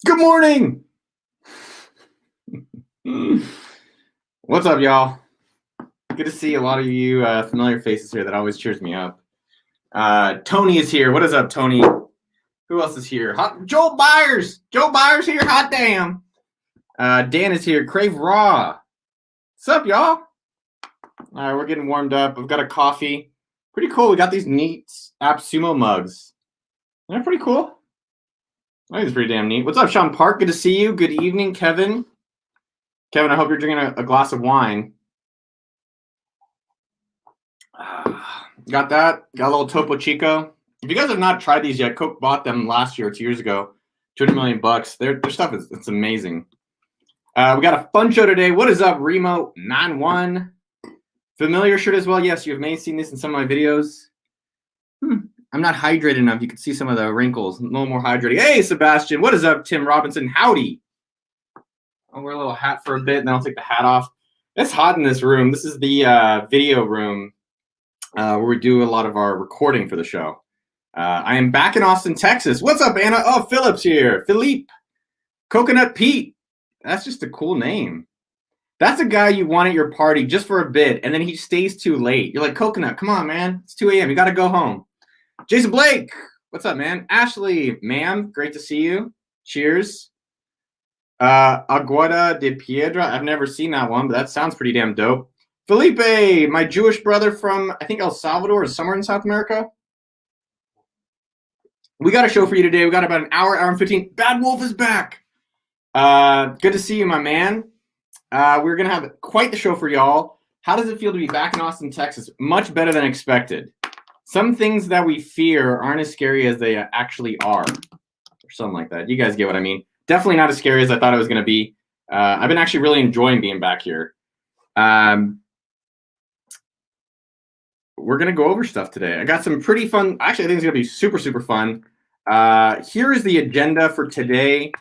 Good morning. What's up, y'all? Good to see a lot of you familiar faces here. That always cheers me up. Tony is here. What is up, Tony? Who else is here? Joel Byers. Joel Byers here. Hot damn. Dan is here. Crave Raw. What's up, y'all? All right, we're getting warmed up. I've got a coffee. Pretty cool. We got these neat AppSumo mugs. They're pretty cool. I think it's pretty damn neat. What's up, Sean Park? Good to see you. Good evening, Kevin. Kevin, I hope you're drinking a glass of wine. Got that. Got a little Topo Chico. If you guys have not tried these yet, Coke bought them last year or 2 years ago. $200 million. Their stuff it's amazing. We got a fun show today. What is up, Remo 91? Familiar shirt as well. Yes, you may have seen this in some of my videos. I'm not hydrated enough. You can see some of the wrinkles. A little more hydrated. Hey, Sebastian. What is up, Tim Robinson? Howdy. I'll wear a little hat for a bit, and then I'll take the hat off. It's hot in this room. This is the video room where we do a lot of our recording for the show. I am back in Austin, Texas. What's up, Anna? Oh, Philip's here. Philippe. Coconut Pete. That's just a cool name. That's a guy you want at your party just for a bit, and then he stays too late. You're like, Coconut, come on, man. It's 2 a.m. You got to go home. Jason Blake. What's up, man? Ashley, ma'am. Great to see you. Cheers. Aguada de Piedra. I've never seen that one, but that sounds pretty damn dope. Felipe, my Jewish brother from, I think, El Salvador or somewhere in South America. We got a show for you today. We got about an hour and 15. Bad Wolf is back. Good to see you, my man. We're going to have quite the show for y'all. How does it feel to be back in Austin, Texas? Much better than expected. Some things that we fear aren't as scary as they actually are, or something like that. You guys get what I mean. Definitely not as scary as I thought it was going to be. I've been actually really enjoying being back here. We're going to go over stuff today. I got some pretty fun. Actually, I think it's going to be super, super fun. Here is the agenda for today.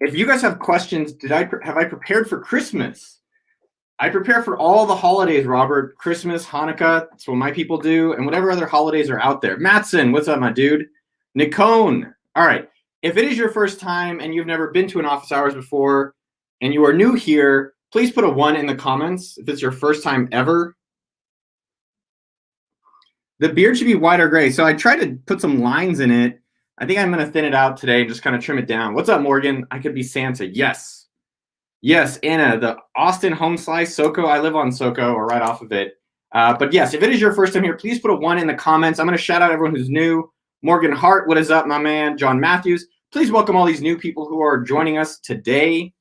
If you guys have questions, have I prepared for Christmas? I prepare for all the holidays, Robert. Christmas, Hanukkah, that's what my people do, and whatever other holidays are out there. Matson, what's up, my dude? Nicone. All right. If it is your first time and you've never been to an office hours before and you are new here, please put a 1 in the comments if it's your first time ever. The beard should be white or gray. So I tried to put some lines in it. I think I'm going to thin it out today and just kind of trim it down. What's up, Morgan? I could be Santa. Yes. Yes, Anna, the Austin home slice, SoCo. I live on SoCo or right off of it. But yes, if it is your first time here, please put a 1 in the comments. I'm going to shout out everyone who's new. Morgan Hart, what is up, my man? John Matthews. Please welcome all these new people who are joining us today.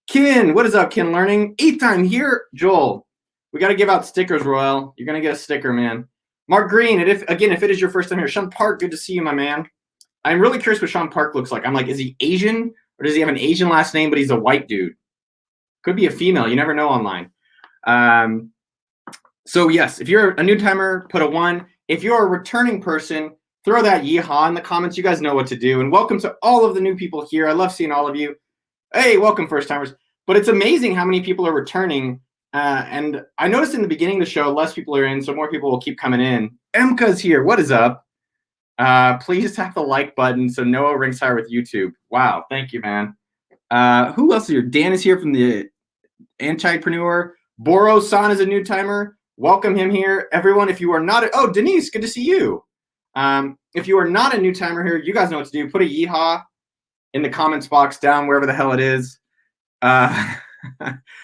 Kin, what is up, Kin Learning? 8th time here, Joel. We got to give out stickers, Royal. You're going to get a sticker, man. Mark Green, and if it is your first time here, Sean Park, good to see you, my man. I'm really curious what Sean Park looks like. I'm like, is he Asian or does he have an Asian last name, but he's a white dude? Could be a female. You never know online. So, yes, if you're a new timer, put a 1. If you're a returning person, throw that yeehaw in the comments. You guys know what to do. And welcome to all of the new people here. I love seeing all of you. Hey, welcome, first timers. But it's amazing how many people are returning. And I noticed in the beginning of the show, less people are in, so more people will keep coming in. Emka's here. What is up? Please tap the like button so Noah ranks higher with YouTube. Wow. Thank you, man. Who else is here? Dan is here from the Antipreneur. Boro-san is a new timer. Welcome him here. Everyone, if you are not oh, Denise, good to see you. If you are not a new timer here, you guys know what to do. Put a yeehaw in the comments box down wherever the hell it is.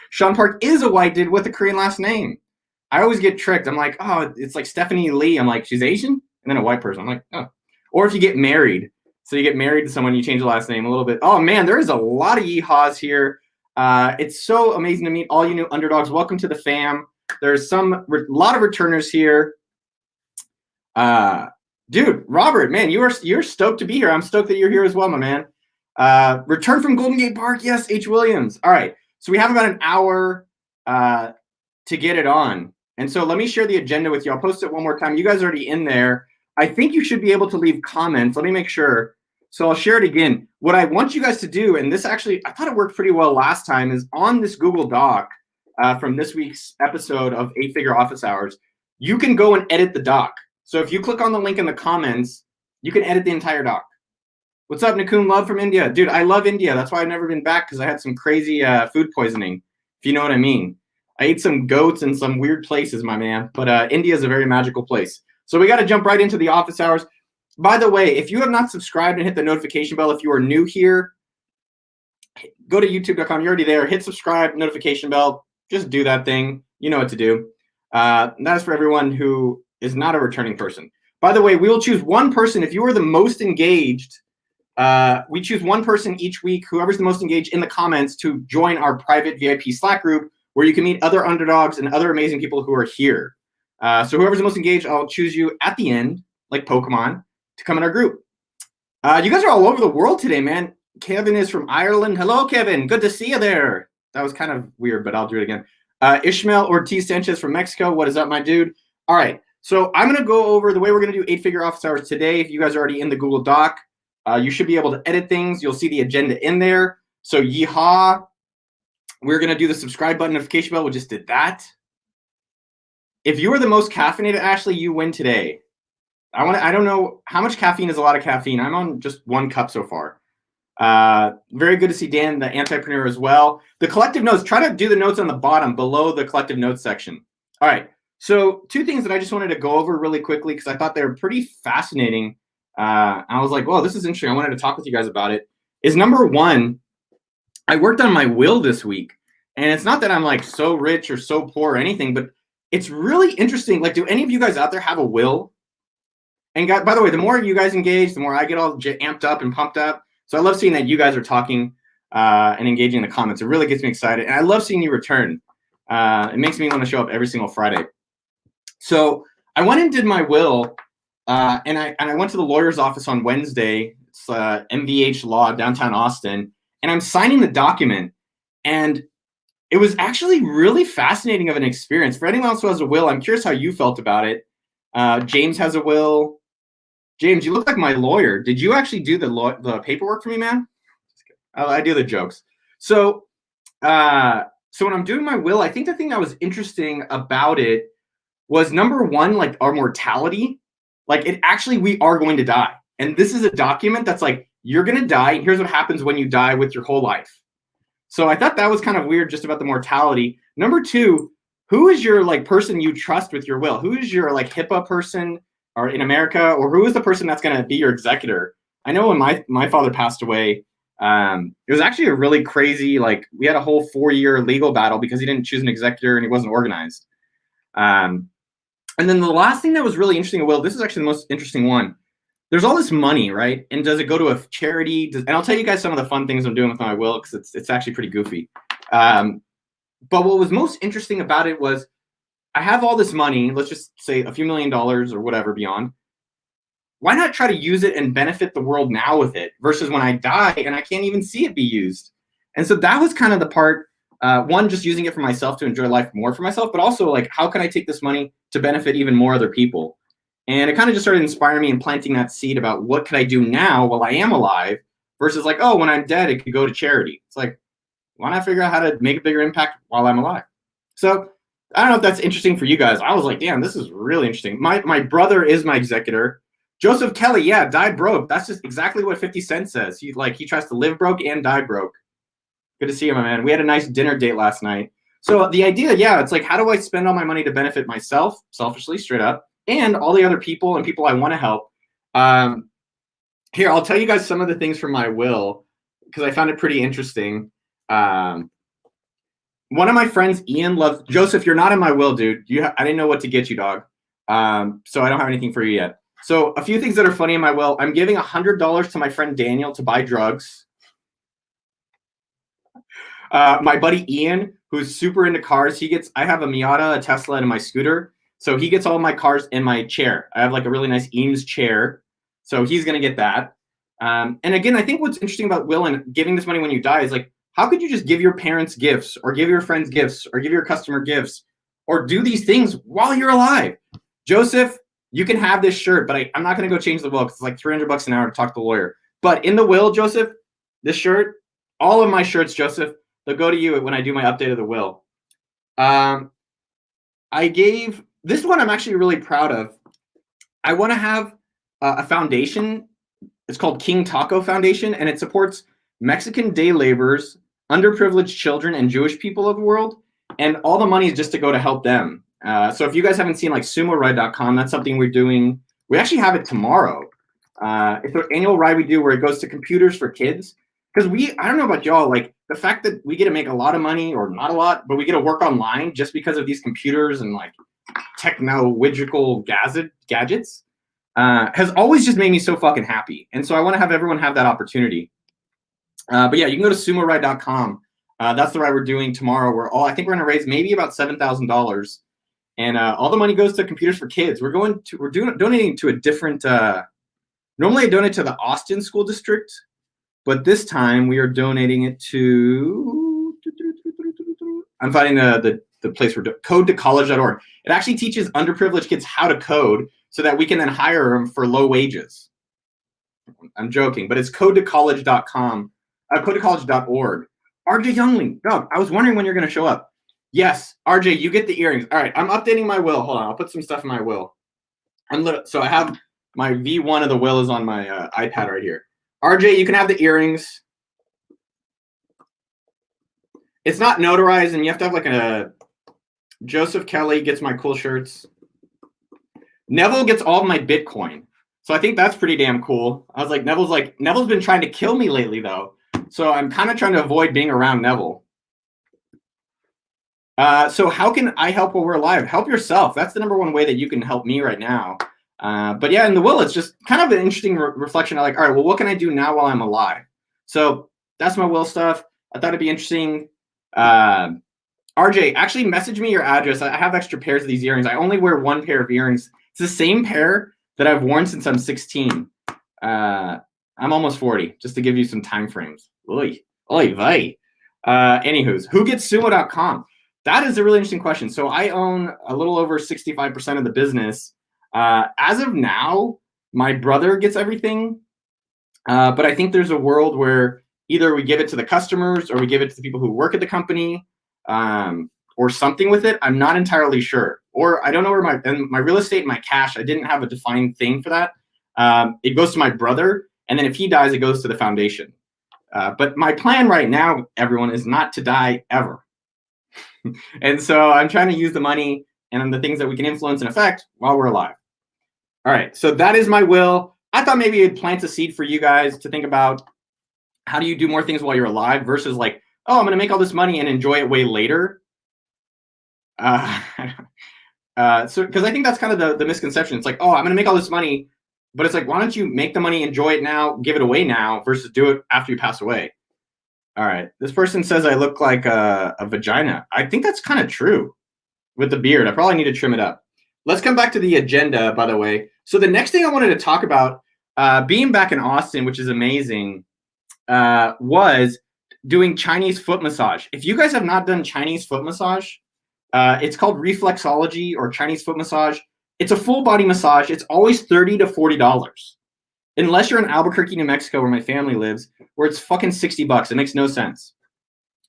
Sean Park is a white dude with a Korean last name. I always get tricked. I'm like, oh, it's like Stephanie Lee. I'm like, she's Asian? And then a white person. I'm like, oh. Or if you get married. So you get married to someone, you change the last name a little bit. Oh, man, there is a lot of yeehaws here. It's so amazing to meet all you new underdogs. Welcome to the fam. There's a lot of returners here. Dude, Robert, man, you're stoked to be here. I'm stoked that you're here as well, my man. Return from Golden Gate Park. Yes, H. Williams. All right. So we have about an hour to get it on. And so let me share the agenda with you. I'll post it one more time. You guys are already in there. I think you should be able to leave comments. Let me make sure. So I'll share it again. What I want you guys to do, and this actually, I thought it worked pretty well last time, is on this Google Doc from this week's episode of 8-Figure Office Hours, you can go and edit the doc. So if you click on the link in the comments, you can edit the entire doc. What's up, Nakun? Love from India. Dude, I love India. That's why I've never been back, because I had some crazy food poisoning, if you know what I mean. I ate some goats in some weird places, my man. But India is a very magical place. So we got to jump right into the office hours. By the way, if you have not subscribed and hit the notification bell, if you are new here, go to youtube.com. You're already there. Hit subscribe, notification bell. Just do that thing. You know what to do. That is for everyone who is not a returning person. By the way, we will choose one person. If you are the most engaged, we choose one person each week, whoever's the most engaged in the comments, to join our private VIP Slack group where you can meet other underdogs and other amazing people who are here. So whoever's the most engaged, I'll choose you at the end, like Pokemon, to come in our group. You guys are all over the world today, man. Kevin is from Ireland. Hello, Kevin. Good to see you there. That was kind of weird, but I'll do it again. Ishmael Ortiz Sanchez from Mexico. What is up, my dude? All right. So I'm going to go over the way we're going to do 8-figure office hours today. If you guys are already in the Google Doc, you should be able to edit things. You'll see the agenda in there. So yeehaw. We're going to do the subscribe button, notification bell. We just did that. If you are the most caffeinated, Ashley, you win today. I don't know how much caffeine is a lot of caffeine. I'm on just 1 cup so far. Very good to see Dan, the Antipreneur, as well. The collective notes, try to do the notes on the bottom below the collective notes section. All right. So 2 things that I just wanted to go over really quickly because I thought they were pretty fascinating. I was like, well, this is interesting. I wanted to talk with you guys about it. Is number 1, I worked on my will this week. And it's not that I'm like so rich or so poor or anything, but it's really interesting. Like, do any of you guys out there have a will? And by the way, the more you guys engage, the more I get all amped up and pumped up. So I love seeing that you guys are talking and engaging in the comments. It really gets me excited. And I love seeing you return. It makes me want to show up every single Friday. So I went and did my will, and I went to the lawyer's office on Wednesday. It's MVH Law, downtown Austin. And I'm signing the document. And it was actually really fascinating of an experience. For anyone else who has a will, I'm curious how you felt about it. James has a will. James, you look like my lawyer. Did you actually do the paperwork for me, man? I do the jokes. So when I'm doing my will, I think the thing that was interesting about it was, number 1, like our mortality. Like, we are going to die. And this is a document that's like, you're going to die. And here's what happens when you die with your whole life. So I thought that was kind of weird just about the mortality. Number 2, who is your like person you trust with your will? Who is your like HIPAA person or in America, or who is the person that's going to be your executor? I know when my father passed away, it was actually a really crazy, like, we had a whole 4-year legal battle because he didn't choose an executor and he wasn't organized. And then the last thing that was really interesting, well, this is actually the most interesting one. There's all this money, right? And does it go to a charity? And I'll tell you guys some of the fun things I'm doing with my will, because it's actually pretty goofy. But what was most interesting about it was, I have all this money, let's just say a few $1 million or whatever beyond. Why not try to use it and benefit the world now with it versus when I die and I can't even see it be used? And so that was kind of the part, one, just using it for myself to enjoy life more for myself, but also like, how can I take this money to benefit even more other people? And it kind of just started inspiring me and planting that seed about what could I do now while I am alive versus like, oh, when I'm dead, it could go to charity. It's like, why not figure out how to make a bigger impact while I'm alive? So I don't know if that's interesting for you guys. I was like, damn, this is really interesting. My brother is my executor. Joseph Kelly, yeah, died broke. That's just exactly what 50 Cent says. He tries to live broke and die broke. Good to see you, my man. We had a nice dinner date last night. So the idea, yeah, it's like, how do I spend all my money to benefit myself, selfishly, straight up, and all the other people and people I want to help? Here, I'll tell you guys some of the things from my will because I found it pretty interesting. One of my friends, Ian, loves Joseph. You're not in my will, dude. I didn't know what to get you, dog. So I don't have anything for you yet. So a few things that are funny in my will. I'm giving $100 to my friend Daniel to buy drugs. My buddy Ian, who's super into cars, I have a Miata, a Tesla, and my scooter. So he gets all my cars in my chair. I have like a really nice Eames chair. So he's going to get that. And again, I think what's interesting about will and giving this money when you die is like, how could you just give your parents gifts or give your friends gifts or give your customer gifts or do these things while you're alive? Joseph, you can have this shirt, but I'm not going to go change the will because it's like $300 an hour to talk to the lawyer. But in the will, Joseph, this shirt, all of my shirts, Joseph, they'll go to you when I do my update of the will. I gave this one I'm actually really proud of. I want to have a foundation It's called King Taco Foundation, and it supports Mexican day laborers, underprivileged children, and Jewish people of the world. And all the money is just to go to help them. So if you guys haven't seen like sumoride.com, that's something we're doing. We actually have it tomorrow. It's an annual ride we do where it goes to computers for kids. Because I don't know about y'all, like the fact that we get to make a lot of money, or not a lot, but we get to work online just because of these computers and like technological gadgets has always just made me so fucking happy. And so I want to have everyone have that opportunity. But yeah, you can go to sumoride.com. That's the ride we're doing tomorrow. I think we're going to raise maybe about $7,000, and all the money goes to Computers for Kids. We're donating to a different. Normally, I donate to the Austin School District, but this time we are donating it to. I'm finding the place where codetocollege.org. It actually teaches underprivileged kids how to code so that we can then hire them for low wages. I'm joking, but it's codetocollege.com, codetocollege.org. RJ Youngling, dog, I was wondering when you're going to show up. Yes, RJ, you get the earrings. All right, I'm updating my will. Hold on, I'll put some stuff in my will. So I have my V1 of the will is on my iPad right here. RJ, you can have the earrings. It's not notarized, and you have to have like a Joseph Kelly gets my cool shirts. Neville gets all of my Bitcoin. So I think that's pretty damn cool. I was like, Neville's been trying to kill me lately, though. So I'm kind of trying to avoid being around Neville. So how can I help while we're alive? Help yourself. That's the number one way that you can help me right now. But yeah, in the will, it's just kind of an interesting reflection. I'm like, all right, well, what can I do now while I'm alive? So that's my will stuff. I thought it'd be interesting. RJ, actually message me your address. I have extra pairs of these earrings. I only wear one pair of earrings. It's the same pair that I've worn since I'm 16. I'm almost 40, just to give you some time frames. Oy vey. Anywho's, who gets sumo.com? That is a really interesting question. So I own a little over 65% of the business. As of now, my brother gets everything. But I think there's a world where either we give it to the customers or we give it to the people who work at the company, or something with it. I'm not entirely sure. Or I don't know where my real estate and my cash, I didn't have a defined thing for that. It goes to my brother, and then if he dies, it goes to the foundation. But my plan right now, everyone, is not to die ever. And so I'm trying to use the money and the things that we can influence and affect while we're alive. All right, so that is my will. I thought maybe it'd plant a seed for you guys to think about how do you do more things while you're alive versus like, oh, I'm going to make all this money and enjoy it way later. So because I think that's kind of the misconception. It's like, oh, I'm going to make all this money, but it's like, why don't you make the money, enjoy it now, give it away now versus do it after you pass away? All right. This person says I look like a vagina. I think that's kind of true with the beard. I probably need to trim it up. Let's come back to the agenda, by the way. So the next thing I wanted to talk about, being back in Austin, which is amazing, was doing Chinese foot massage. If you guys have not done Chinese foot massage, it's called reflexology or Chinese foot massage. It's a full body massage. It's always $30 to $40. Unless you're in Albuquerque, New Mexico, where my family lives, where it's fucking $60. It makes no sense.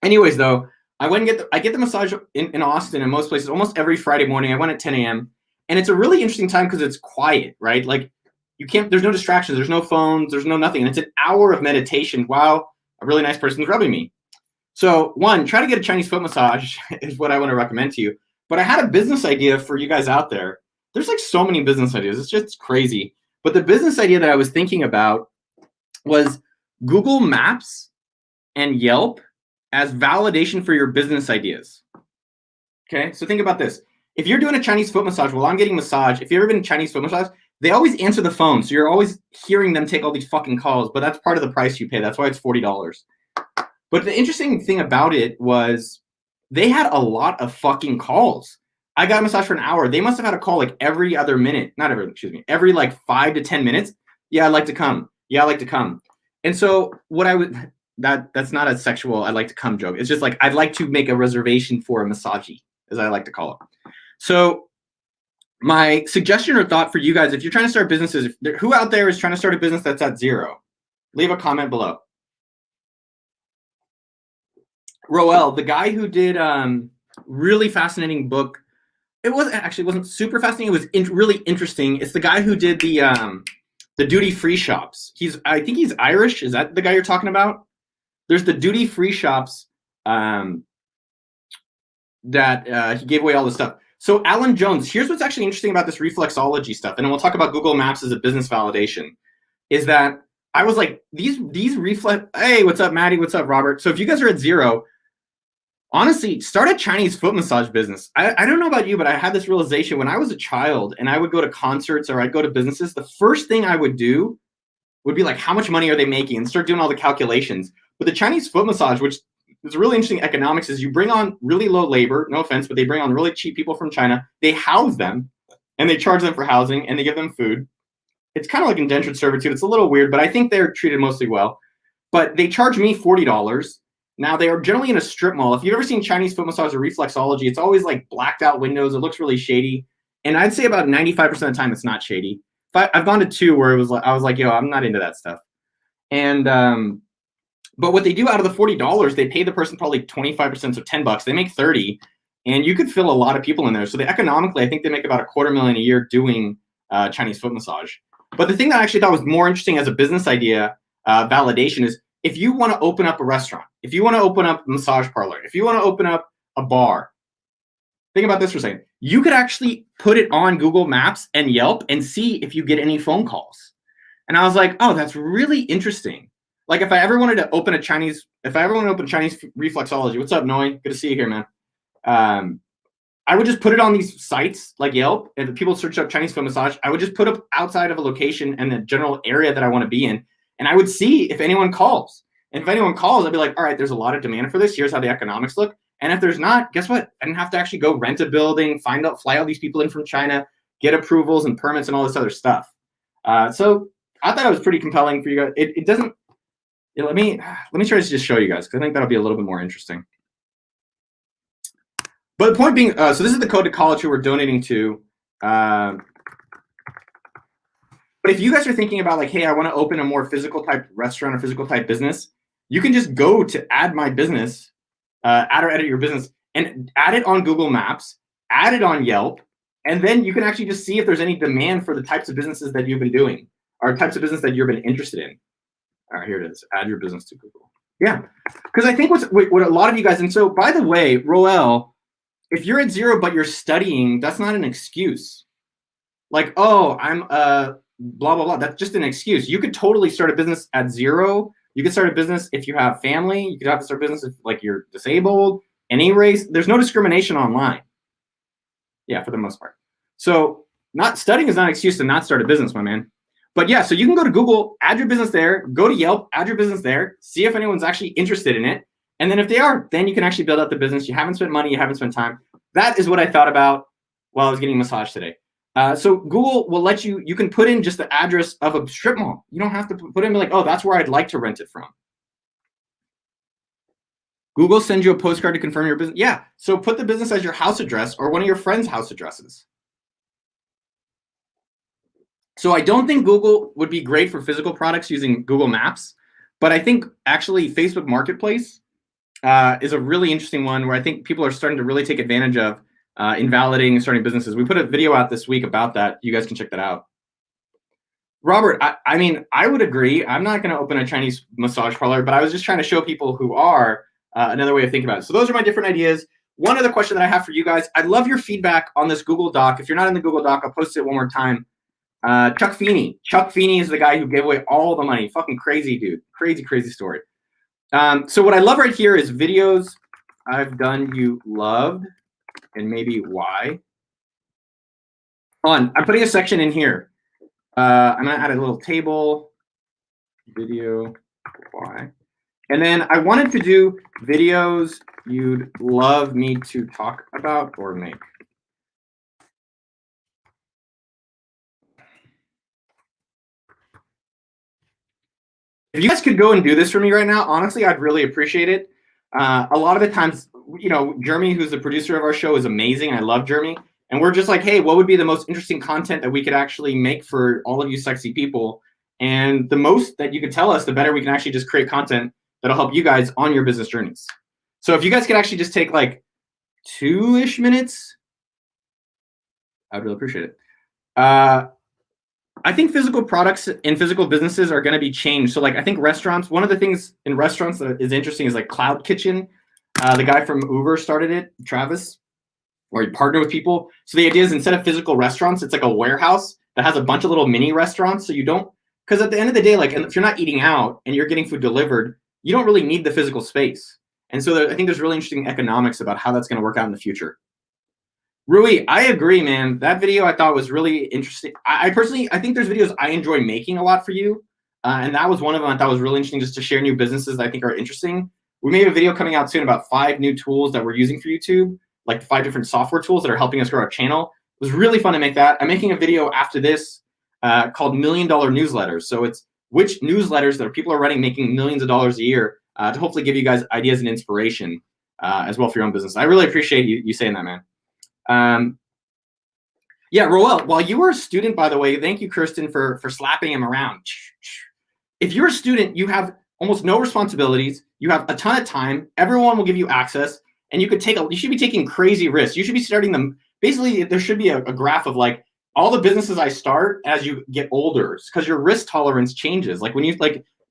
Anyways, though, I get the massage in Austin and most places almost every Friday morning. I went at 10 a.m. And it's a really interesting time because it's quiet, right? Like there's no distractions, there's no phones, there's no nothing. And it's an hour of meditation while a really nice person's rubbing me. So one, try to get a Chinese foot massage is what I want to recommend to you. But I had a business idea for you guys out there. There's like so many business ideas. It's just crazy. But the business idea that I was thinking about was Google Maps and Yelp as validation for your business ideas. Okay, so think about this. If you're doing a Chinese foot massage while I'm getting massage, if you've ever been a Chinese foot massage, they always answer the phone. So you're always hearing them take all these fucking calls, but that's part of the price you pay. That's why it's $40. But the interesting thing about it was they had a lot of fucking calls. I got a massage for an hour. They must have had a call like every other minute. Every like 5 to 10 minutes. Yeah, I'd like to come. Yeah, I'd like to come. And so that's not a sexual I'd like to come joke. It's just like I'd like to make a reservation for a massagee, as I like to call it. So my suggestion or thought for you guys, if you're trying to start businesses, who out there is trying to start a business that's at zero? Leave a comment below. Roel, the guy who did really fascinating book. It wasn't super fascinating. It was really interesting. It's the guy who did the The duty-free shops. I think he's Irish. Is that the guy you're talking about? There's the duty-free shops that he gave away all this stuff. So Alan Jones, here's what's actually interesting about this reflexology stuff, and then we'll talk about Google Maps as a business validation, is that I was like, these reflex, hey, what's up, Maddie? What's up, Robert? So if you guys are at zero, honestly, start a Chinese foot massage business. I don't know about you, but I had this realization when I was a child and I would go to concerts or I'd go to businesses, the first thing I would do would be like, how much money are they making? And start doing all the calculations. But the Chinese foot massage, which is really interesting economics, is you bring on really low labor, no offense, but they bring on really cheap people from China. They house them and they charge them for housing and they give them food. It's kind of like indentured servitude. It's a little weird, but I think they're treated mostly well. But they charge me $40. Now, they are generally in a strip mall. If you've ever seen Chinese foot massage or reflexology, it's always like blacked out windows. It looks really shady. And I'd say about 95% of the time, it's not shady. I've gone to two where I was like, yo, I'm not into that stuff. And but what they do out of the $40, they pay the person probably 25%, so $10. They make 30, and you could fill a lot of people in there. So economically, I think they make about $250,000 a year doing Chinese foot massage. But the thing that I actually thought was more interesting as a business idea validation is if you want to open up a restaurant, if you want to open up a massage parlor, if you want to open up a bar, think about this for a second. You could actually put it on Google Maps and Yelp and see if you get any phone calls. And I was like, oh, that's really interesting. Like if I ever wanted to open Chinese reflexology, what's up, Noi? Good to see you here, man. I would just put it on these sites like Yelp, and if people search up Chinese foot massage, I would just put up outside of a location and the general area that I want to be in, and I would see if anyone calls. And if anyone calls, I'd be like, all right, there's a lot of demand for this. Here's how the economics look. And if there's not, guess what? I didn't have to actually go rent a building, fly all these people in from China, get approvals and permits and all this other stuff. So I thought it was pretty compelling for you guys. It doesn't. Let me try to just show you guys because I think that'll be a little bit more interesting. But the point being, so this is the code to college who we're donating to. But if you guys are thinking about like, hey, I want to open a more physical type restaurant or physical type business, you can just go to add my business, add or edit your business, and add it on Google Maps, add it on Yelp, and then you can actually just see if there's any demand for the types of businesses that you've been doing or types of business that you've been interested in. All right, here it is. Add your business to Google. Yeah, because I think what a lot of you guys, and so by the way, Roel, if you're at zero but you're studying, that's not an excuse. Like, oh, I'm blah, blah, blah. That's just an excuse. You could totally start a business at zero. You could start a business if you have family. You could have to start a business if like you're disabled, any race. There's no discrimination online. Yeah, for the most part. So not studying is not an excuse to not start a business, my man. But yeah, so you can go to Google, add your business there, go to Yelp, add your business there, see if anyone's actually interested in it. And then if they are, then you can actually build out the business. You haven't spent money, you haven't spent time. That is what I thought about while I was getting massaged today. So Google will let you can put in just the address of a strip mall. You don't have to put in like, oh, that's where I'd like to rent it from. Google sends you a postcard to confirm your business. Yeah, so put the business as your house address or one of your friends' house addresses. So I don't think Google would be great for physical products using Google Maps, but I think actually Facebook Marketplace is a really interesting one where I think people are starting to really take advantage of in validating and starting businesses. We put a video out this week about that. You guys can check that out. Robert, I mean, I would agree. I'm not going to open a Chinese massage parlor, but I was just trying to show people who are another way of thinking about it. So those are my different ideas. One other question that I have for you guys. I'd love your feedback on this Google Doc. If you're not in the Google Doc, I'll post it one more time. Chuck Feeney. Chuck Feeney is the guy who gave away all the money. Fucking crazy dude. Crazy, crazy story. So what I love right here is videos I've done you loved and maybe why. I'm putting a section in here. I'm gonna add a little table, video why. And then I wanted to do videos you'd love me to talk about or make. If you guys could go and do this for me right now, honestly, I'd really appreciate it. A lot of the times, you know, Jeremy, who's the producer of our show, is amazing. I love Jeremy. And we're just like, hey, what would be the most interesting content that we could actually make for all of you sexy people? And the most that you could tell us, the better we can actually just create content that'll help you guys on your business journeys. So if you guys could actually just take like 2-ish minutes, I'd really appreciate it. I think physical products and physical businesses are going to be changed. So like I think restaurants, one of the things in restaurants that is interesting is like Cloud Kitchen. The guy from Uber started it, Travis, or he partnered with people. So the idea is instead of physical restaurants, it's like a warehouse that has a bunch of little mini restaurants. So you don't, because at the end of the day, like if you're not eating out and you're getting food delivered, you don't really need the physical space. And so I think there's really interesting economics about how that's going to work out in the future. Rui, I agree, man. That video I thought was really interesting. I personally, I think there's videos I enjoy making a lot for you. And that was one of them I thought was really interesting, just to share new businesses that I think are interesting. We made a video coming out soon about 5 new tools that we're using for YouTube, like 5 different software tools that are helping us grow our channel. It was really fun to make that. I'm making a video after this called $1 Million Newsletters. So it's which newsletters that people are writing making millions of dollars a year to hopefully give you guys ideas and inspiration as well for your own business. I really appreciate you saying that, man. Yeah, Roel, while you were a student, by the way, thank you, Kirsten, for slapping him around. If you're a student, you have almost no responsibilities. You have a ton of time. Everyone will give you access, and you should be taking crazy risks. You should be starting them. Basically, there should be a graph of like all the businesses I start as you get older, because your risk tolerance changes. Like when you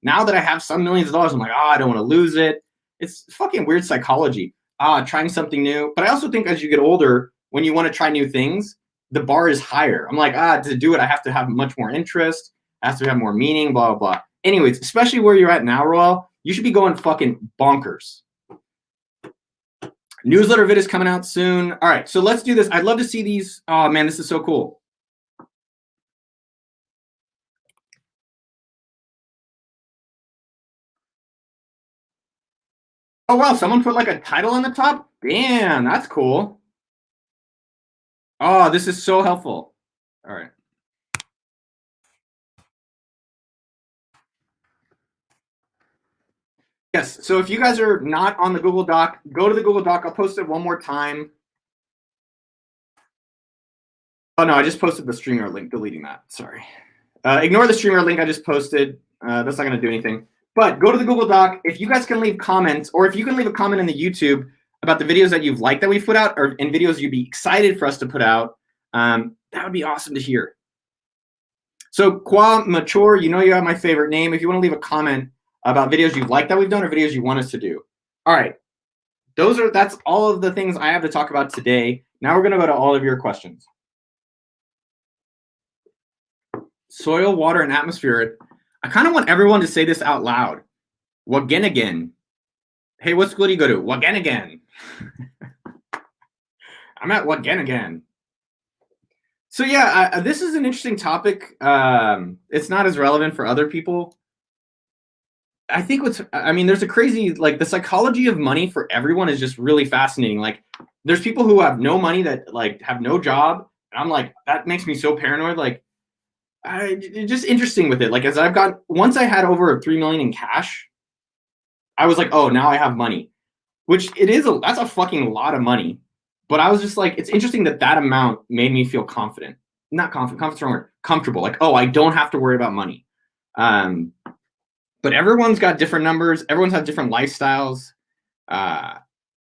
now that I have some millions of dollars, I'm like, I don't want to lose it. It's fucking weird psychology. Trying something new. But I also think as you get older, when you want to try new things, the bar is higher. I'm like, to do it, I have to have much more interest. It has to have more meaning, blah, blah, blah. Anyways, especially where you're at now, Roel, you should be going fucking bonkers. Newsletter vid is coming out soon. All right, so let's do this. I'd love to see these. Oh, man, this is so cool. Oh, wow, someone put like a title on the top? Damn, that's cool. Oh, this is so helpful. All right. Yes, so if you guys are not on the Google Doc, go to the Google Doc. I'll post it one more time. Oh, no, I just posted the StreamYard link, deleting that. Sorry. Ignore the StreamYard link I just posted. That's not going to do anything. But go to the Google Doc. If you guys can leave comments, or if you can leave a comment in the YouTube about the videos that you've liked that we've put out, or in videos you'd be excited for us to put out, that would be awesome to hear. So Qua Mature, you know you have my favorite name. If you want to leave a comment about videos you like that we've done or videos you want us to do. All right. That's all of the things I have to talk about today. Now we're going to go to all of your questions. Soil, water, and atmosphere. I kind of want everyone to say this out loud. Wagenigan. Hey, what school do you go to? Wagenigan. I'm at Wagenigan. So yeah, this is an interesting topic. It's not as relevant for other people. I think there's a crazy, like the psychology of money for everyone is just really fascinating. Like there's people who have no money that like have no job. And I'm like, that makes me so paranoid. Like just interesting with it. Like as once I had over 3 million in cash, I was like, oh, now I have money, which that's a fucking lot of money. But I was just like, it's interesting that amount made me feel confident. Not confident, confident's wrong word, comfortable. Like, oh, I don't have to worry about money. But everyone's got different numbers. Everyone's had different lifestyles.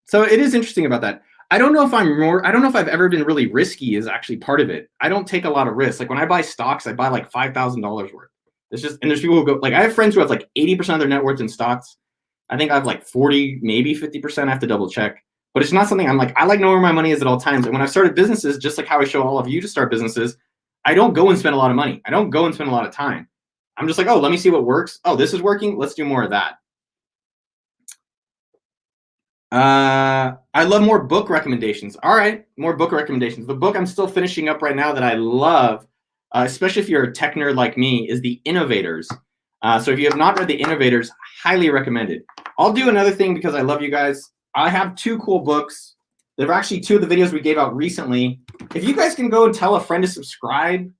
So it is interesting about that. I don't know if I've ever been really risky is actually part of it. I don't take a lot of risks. Like when I buy stocks, I buy like $5,000 worth. And there's people who go, like I have friends who have like 80% of their net worth in stocks. I think I have like 40, maybe 50%. I have to double check. But it's not something I'm like, I like knowing where my money is at all times. And when I started businesses, just like how I show all of you to start businesses, I don't go and spend a lot of money. I don't go and spend a lot of time. I'm just like, oh, let me see what works. Oh, this is working. Let's do more of that. I love more book recommendations. All right, more book recommendations. The book I'm still finishing up right now that I love, especially if you're a tech nerd like me, is The Innovators. So if you have not read The Innovators, highly recommended. I'll do another thing because I love you guys. I have 2 cool books. They're actually 2 of the videos we gave out recently. If you guys can go and tell a friend to subscribe,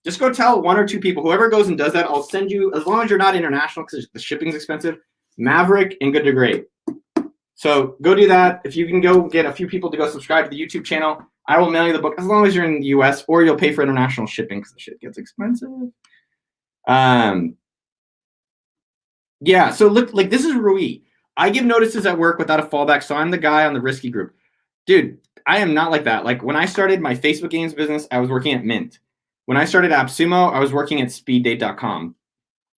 just go tell 1 or 2 people. Whoever goes and does that, I'll send you, as long as you're not international because the shipping's expensive, Maverick and Good to Great. So go do that. If you can go get a few people to go subscribe to the YouTube channel, I will mail you the book as long as you're in the US, or you'll pay for international shipping because the shit gets expensive. Yeah, so look, like this is Rui. I give notices at work without a fallback, so I'm the guy on the risky group. Dude, I am not like that. Like when I started my Facebook games business, I was working at Mint. when I started AppSumo, I was working at speeddate.com.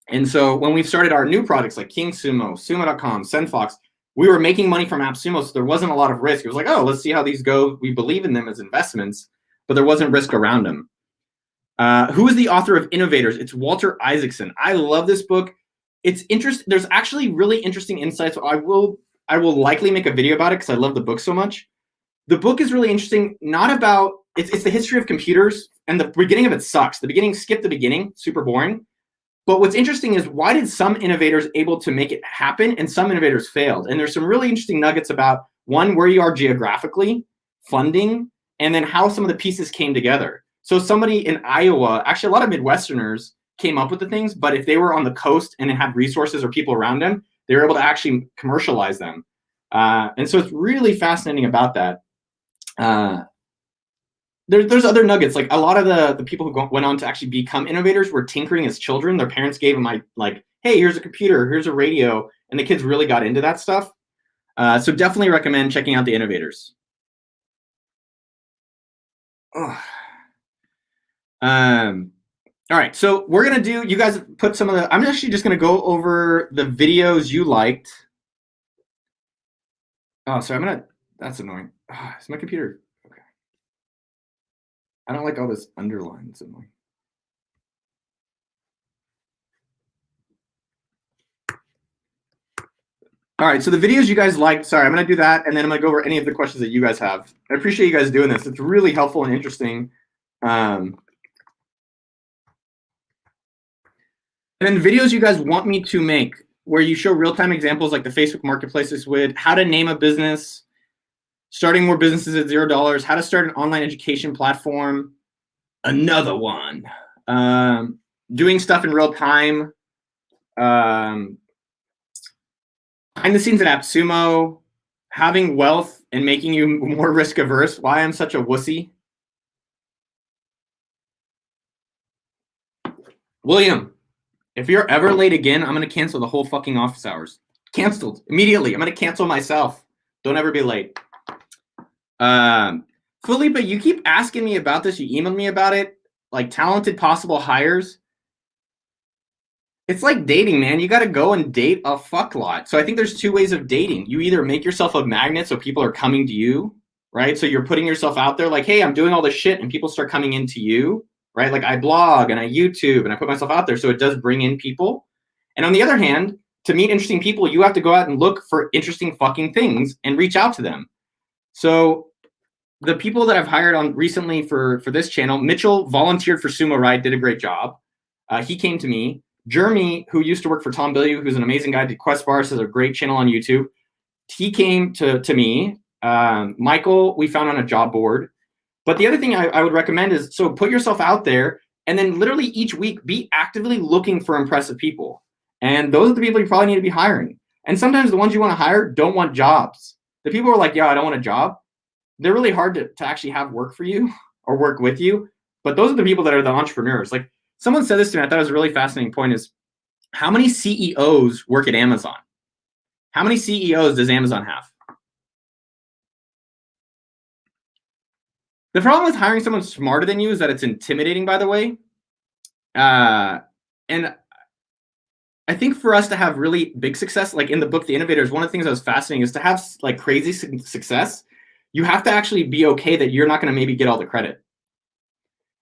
And so when we started our new products like King Sumo, Sumo.com, SendFox, we were making money from AppSumo, so there wasn't a lot of risk. It was like, oh, let's see how these go. We believe in them as investments, but there wasn't risk around them. Who is the author of Innovators? It's Walter Isaacson. I love this book. It's interesting. There's actually really interesting insights. I will likely make a video about it because I love the book so much. The book is really interesting, not about, it's the history of computers, and the beginning of it sucks. The beginning, skip the beginning, super boring. But what's interesting is why did some innovators able to make it happen and some innovators failed? And there's some really interesting nuggets about, one, where you are geographically, funding, and then how some of the pieces came together. So somebody in Iowa, actually a lot of Midwesterners came up with the things, but if they were on the coast and had resources or people around them, they were able to actually commercialize them. And so it's really fascinating about that. There's other nuggets. Like a lot of the people who went on to actually become innovators were tinkering as children. Their parents gave them like, hey, here's a computer, here's a radio, and the kids really got into that stuff. So definitely recommend checking out the Innovators. Oh. All right, so we're gonna do. You guys put some of the. I'm actually just gonna go over the videos you liked. Oh, sorry, I'm gonna. That's annoying. Oh, it's my computer. Okay. I don't like all this underline. It's annoying. All right, so the videos you guys liked. Sorry, I'm gonna do that, and then I'm gonna go over any of the questions that you guys have. I appreciate you guys doing this. It's really helpful and interesting. And then videos you guys want me to make where you show real-time examples like the Facebook Marketplaces with how to name a business, starting more businesses at $0, how to start an online education platform, another one, doing stuff in real time, behind the scenes at AppSumo, having wealth and making you more risk averse, why I'm such a wussy. William, if you're ever late again, I'm going to cancel the whole fucking office hours. Canceled immediately. I'm going to cancel myself. Don't ever be late. Felipe, you keep asking me about this. You emailed me about it. Like talented possible hires. It's like dating, man. You got to go and date a fuck lot. So I think there's two ways of dating. You either make yourself a magnet so people are coming to you, right? So you're putting yourself out there like, hey, I'm doing all this shit, and people start coming into you. Right? Like I blog and I YouTube and I put myself out there, so it does bring in people. And on the other hand, to meet interesting people, you have to go out and look for interesting fucking things and reach out to them. So the people that I've hired on recently for this channel, Mitchell volunteered for Sumo Ride, did a great job. He came to me. Jeremy, who used to work for Tom Bilyeu, who's an amazing guy, did Quest Bars, has a great channel on YouTube. He came to me. Michael, we found on a job board. But the other thing I would recommend is, so put yourself out there and then literally each week be actively looking for impressive people. And those are the people you probably need to be hiring. And sometimes the ones you want to hire don't want jobs. The people who are like, yeah, I don't want a job. They're really hard to actually have work for you or work with you. But those are the people that are the entrepreneurs. Like someone said this to me, I thought it was a really fascinating point is, how many CEOs work at Amazon? How many CEOs does Amazon have? The problem with hiring someone smarter than you is that it's intimidating, by the way. And I think for us to have really big success, like in the book, The Innovators, one of the things that was fascinating is to have like crazy success, you have to actually be okay that you're not going to maybe get all the credit.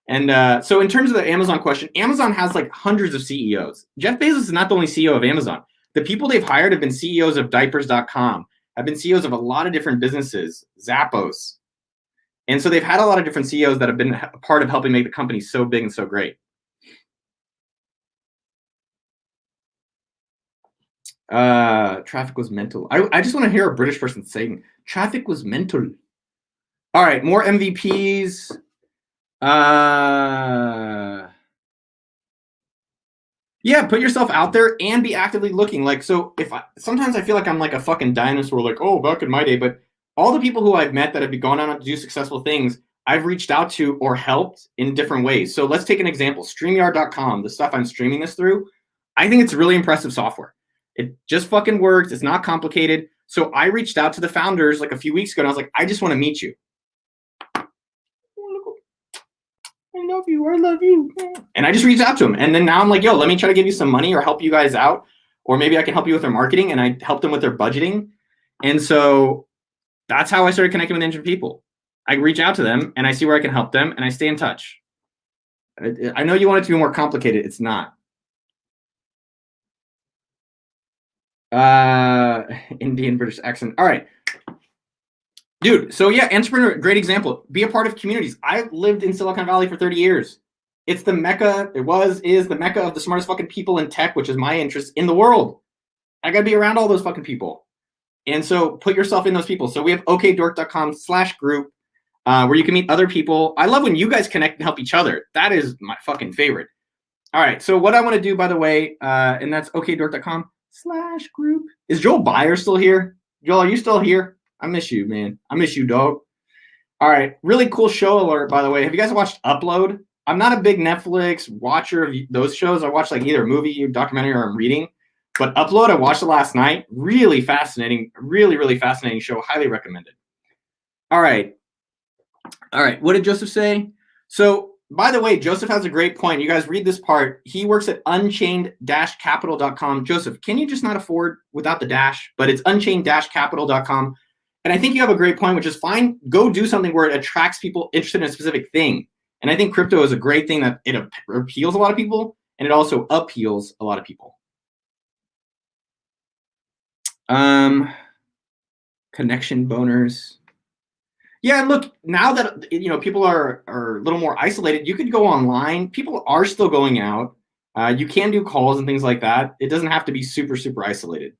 And so in terms of the Amazon question, Amazon has like hundreds of CEOs. Jeff Bezos is not the only CEO of Amazon. The people they've hired have been CEOs of diapers.com, have been CEOs of a lot of different businesses, Zappos. And so they've had a lot of different CEOs that have been a part of helping make the company so big and so great. Traffic was mental. I just want to hear a British person saying traffic was mental. All right, more MVPs. Yeah, put yourself out there and be actively looking. Like, so sometimes I feel like I'm like a fucking dinosaur, like, oh, back in my day, but all the people who I've met that have gone on to do successful things, I've reached out to or helped in different ways. So let's take an example. StreamYard.com, the stuff I'm streaming this through, I think it's really impressive software. It just fucking works. It's not complicated. So I reached out to the founders like a few weeks ago, and I was like, I just want to meet you. I love you. I love you. And I just reached out to him. And then now I'm like, yo, let me try to give you some money or help you guys out. Or maybe I can help you with their marketing. And I helped them with their budgeting. And so that's how I started connecting with interesting people. I reach out to them and I see where I can help them and I stay in touch. I know you want it to be more complicated. It's not. Indian British accent. All right. Dude, so yeah, entrepreneur, great example. Be a part of communities. I've lived in Silicon Valley for 30 years. It's the mecca, is the mecca of the smartest fucking people in tech, which is my interest in the world. I gotta be around all those fucking people. And so put yourself in those people. So we have okdork.com/group where you can meet other people. I love when you guys connect and help each other. That is my fucking favorite. All right, so what I want to do, by the way, and that's okdork.com/group. Is Joel Byer still here? Joel, are you still here? I miss you, man. I miss you, dog. All right, really cool show alert, by the way. Have you guys watched Upload? I'm not a big Netflix watcher of those shows. I watch like either a movie, documentary, or I'm reading. But Upload, I watched it last night. Really fascinating, really fascinating show. Highly recommended. All right. What did Joseph say? So, by the way, Joseph has a great point. You guys read this part. He works at unchained-capital.com. Joseph, can you just not afford without the dash? But it's unchained-capital.com. And I think you have a great point, which is fine. Go do something where it attracts people interested in a specific thing. And I think crypto is a great thing that it appeals a lot of people, and it also appeals a lot of people. Connection boners. Yeah, look, now that people are a little more isolated, you could go online. People are still going out. You can do calls and things like that. It doesn't have to be super isolated.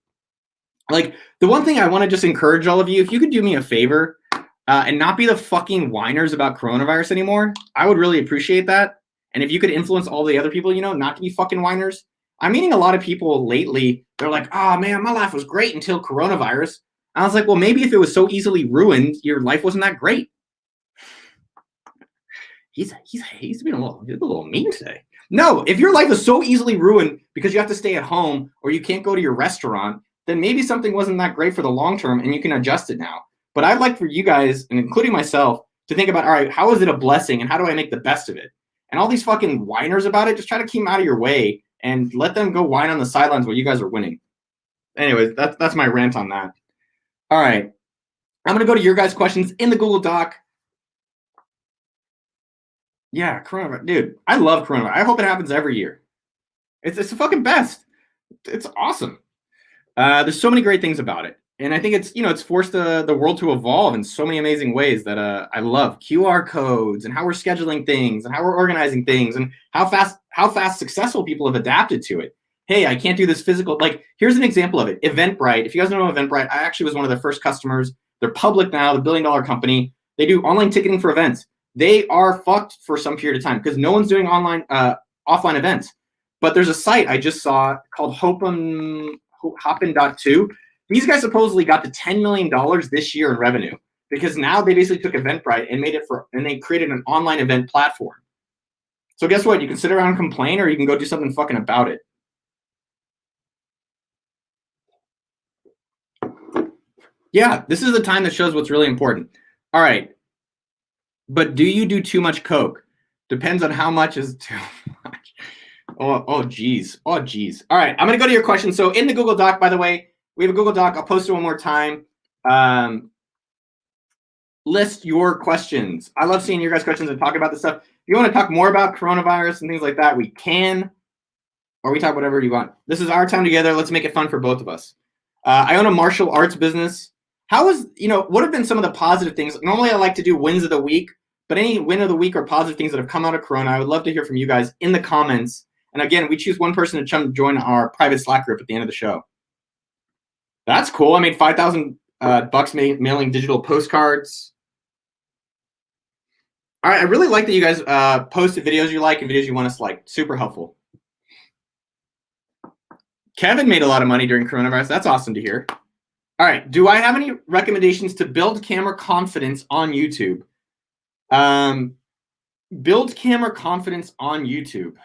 Like, the one thing I want to just encourage all of you, if you could do me a favor and not be the fucking whiners about coronavirus anymore, I would really appreciate that. And if you could influence all the other people, not to be fucking whiners. I'm meeting a lot of people lately. They're like, oh, man, my life was great until coronavirus. I was like, well, maybe if it was so easily ruined, your life wasn't that great. He's been a little mean today. No, if your life is so easily ruined because you have to stay at home or you can't go to your restaurant, then maybe something wasn't that great for the long term and you can adjust it now. But I'd like for you guys, and including myself, to think about, all right, how is it a blessing and how do I make the best of it? And all these fucking whiners about it, just try to keep them out of your way and let them go whine on the sidelines while you guys are winning. Anyways, that's my rant on that. All right. I'm going to go to your guys' questions in the Google Doc. Yeah, coronavirus. Dude, I love coronavirus. I hope it happens every year. It's the fucking best. It's awesome. There's so many great things about it. And I think it's forced the world to evolve in so many amazing ways that I love. QR codes and how we're scheduling things and how we're organizing things and how fast successful people have adapted to it. Hey, I can't do this physical. Like, here's an example of it. Eventbrite. If you guys don't know Eventbrite, I actually was one of their first customers. They're public now, the $1 billion company. They do online ticketing for events. They are fucked for some period of time because no one's doing offline events. But there's a site I just saw called Hopin.2. These guys supposedly got to $10 million this year in revenue because now they basically took Eventbrite and they created an online event platform. So guess what? You can sit around and complain, or you can go do something fucking about it. Yeah, this is the time that shows what's really important. All right. But do you do too much coke? Depends on how much is too much. Oh, geez. All right, I'm going to go to your question. So in the Google Doc, by the way, we have a Google Doc. I'll post it one more time. List your questions. I love seeing your guys' questions and talk about this stuff. If you want to talk more about coronavirus and things like that, we can. Or we talk whatever you want. This is our time together. Let's make it fun for both of us. I own a martial arts business. What have been some of the positive things? Normally I like to do wins of the week, but any win of the week or positive things that have come out of Corona, I would love to hear from you guys in the comments. And again, we choose one person to join our private Slack group at the end of the show. That's cool. I made $5,000 mailing digital postcards. All right, I really like that you guys posted videos you like and videos you want us to like. Super helpful. Kevin made a lot of money during coronavirus. That's awesome to hear. All right. Do I have any recommendations to build camera confidence on YouTube? Build camera confidence on YouTube.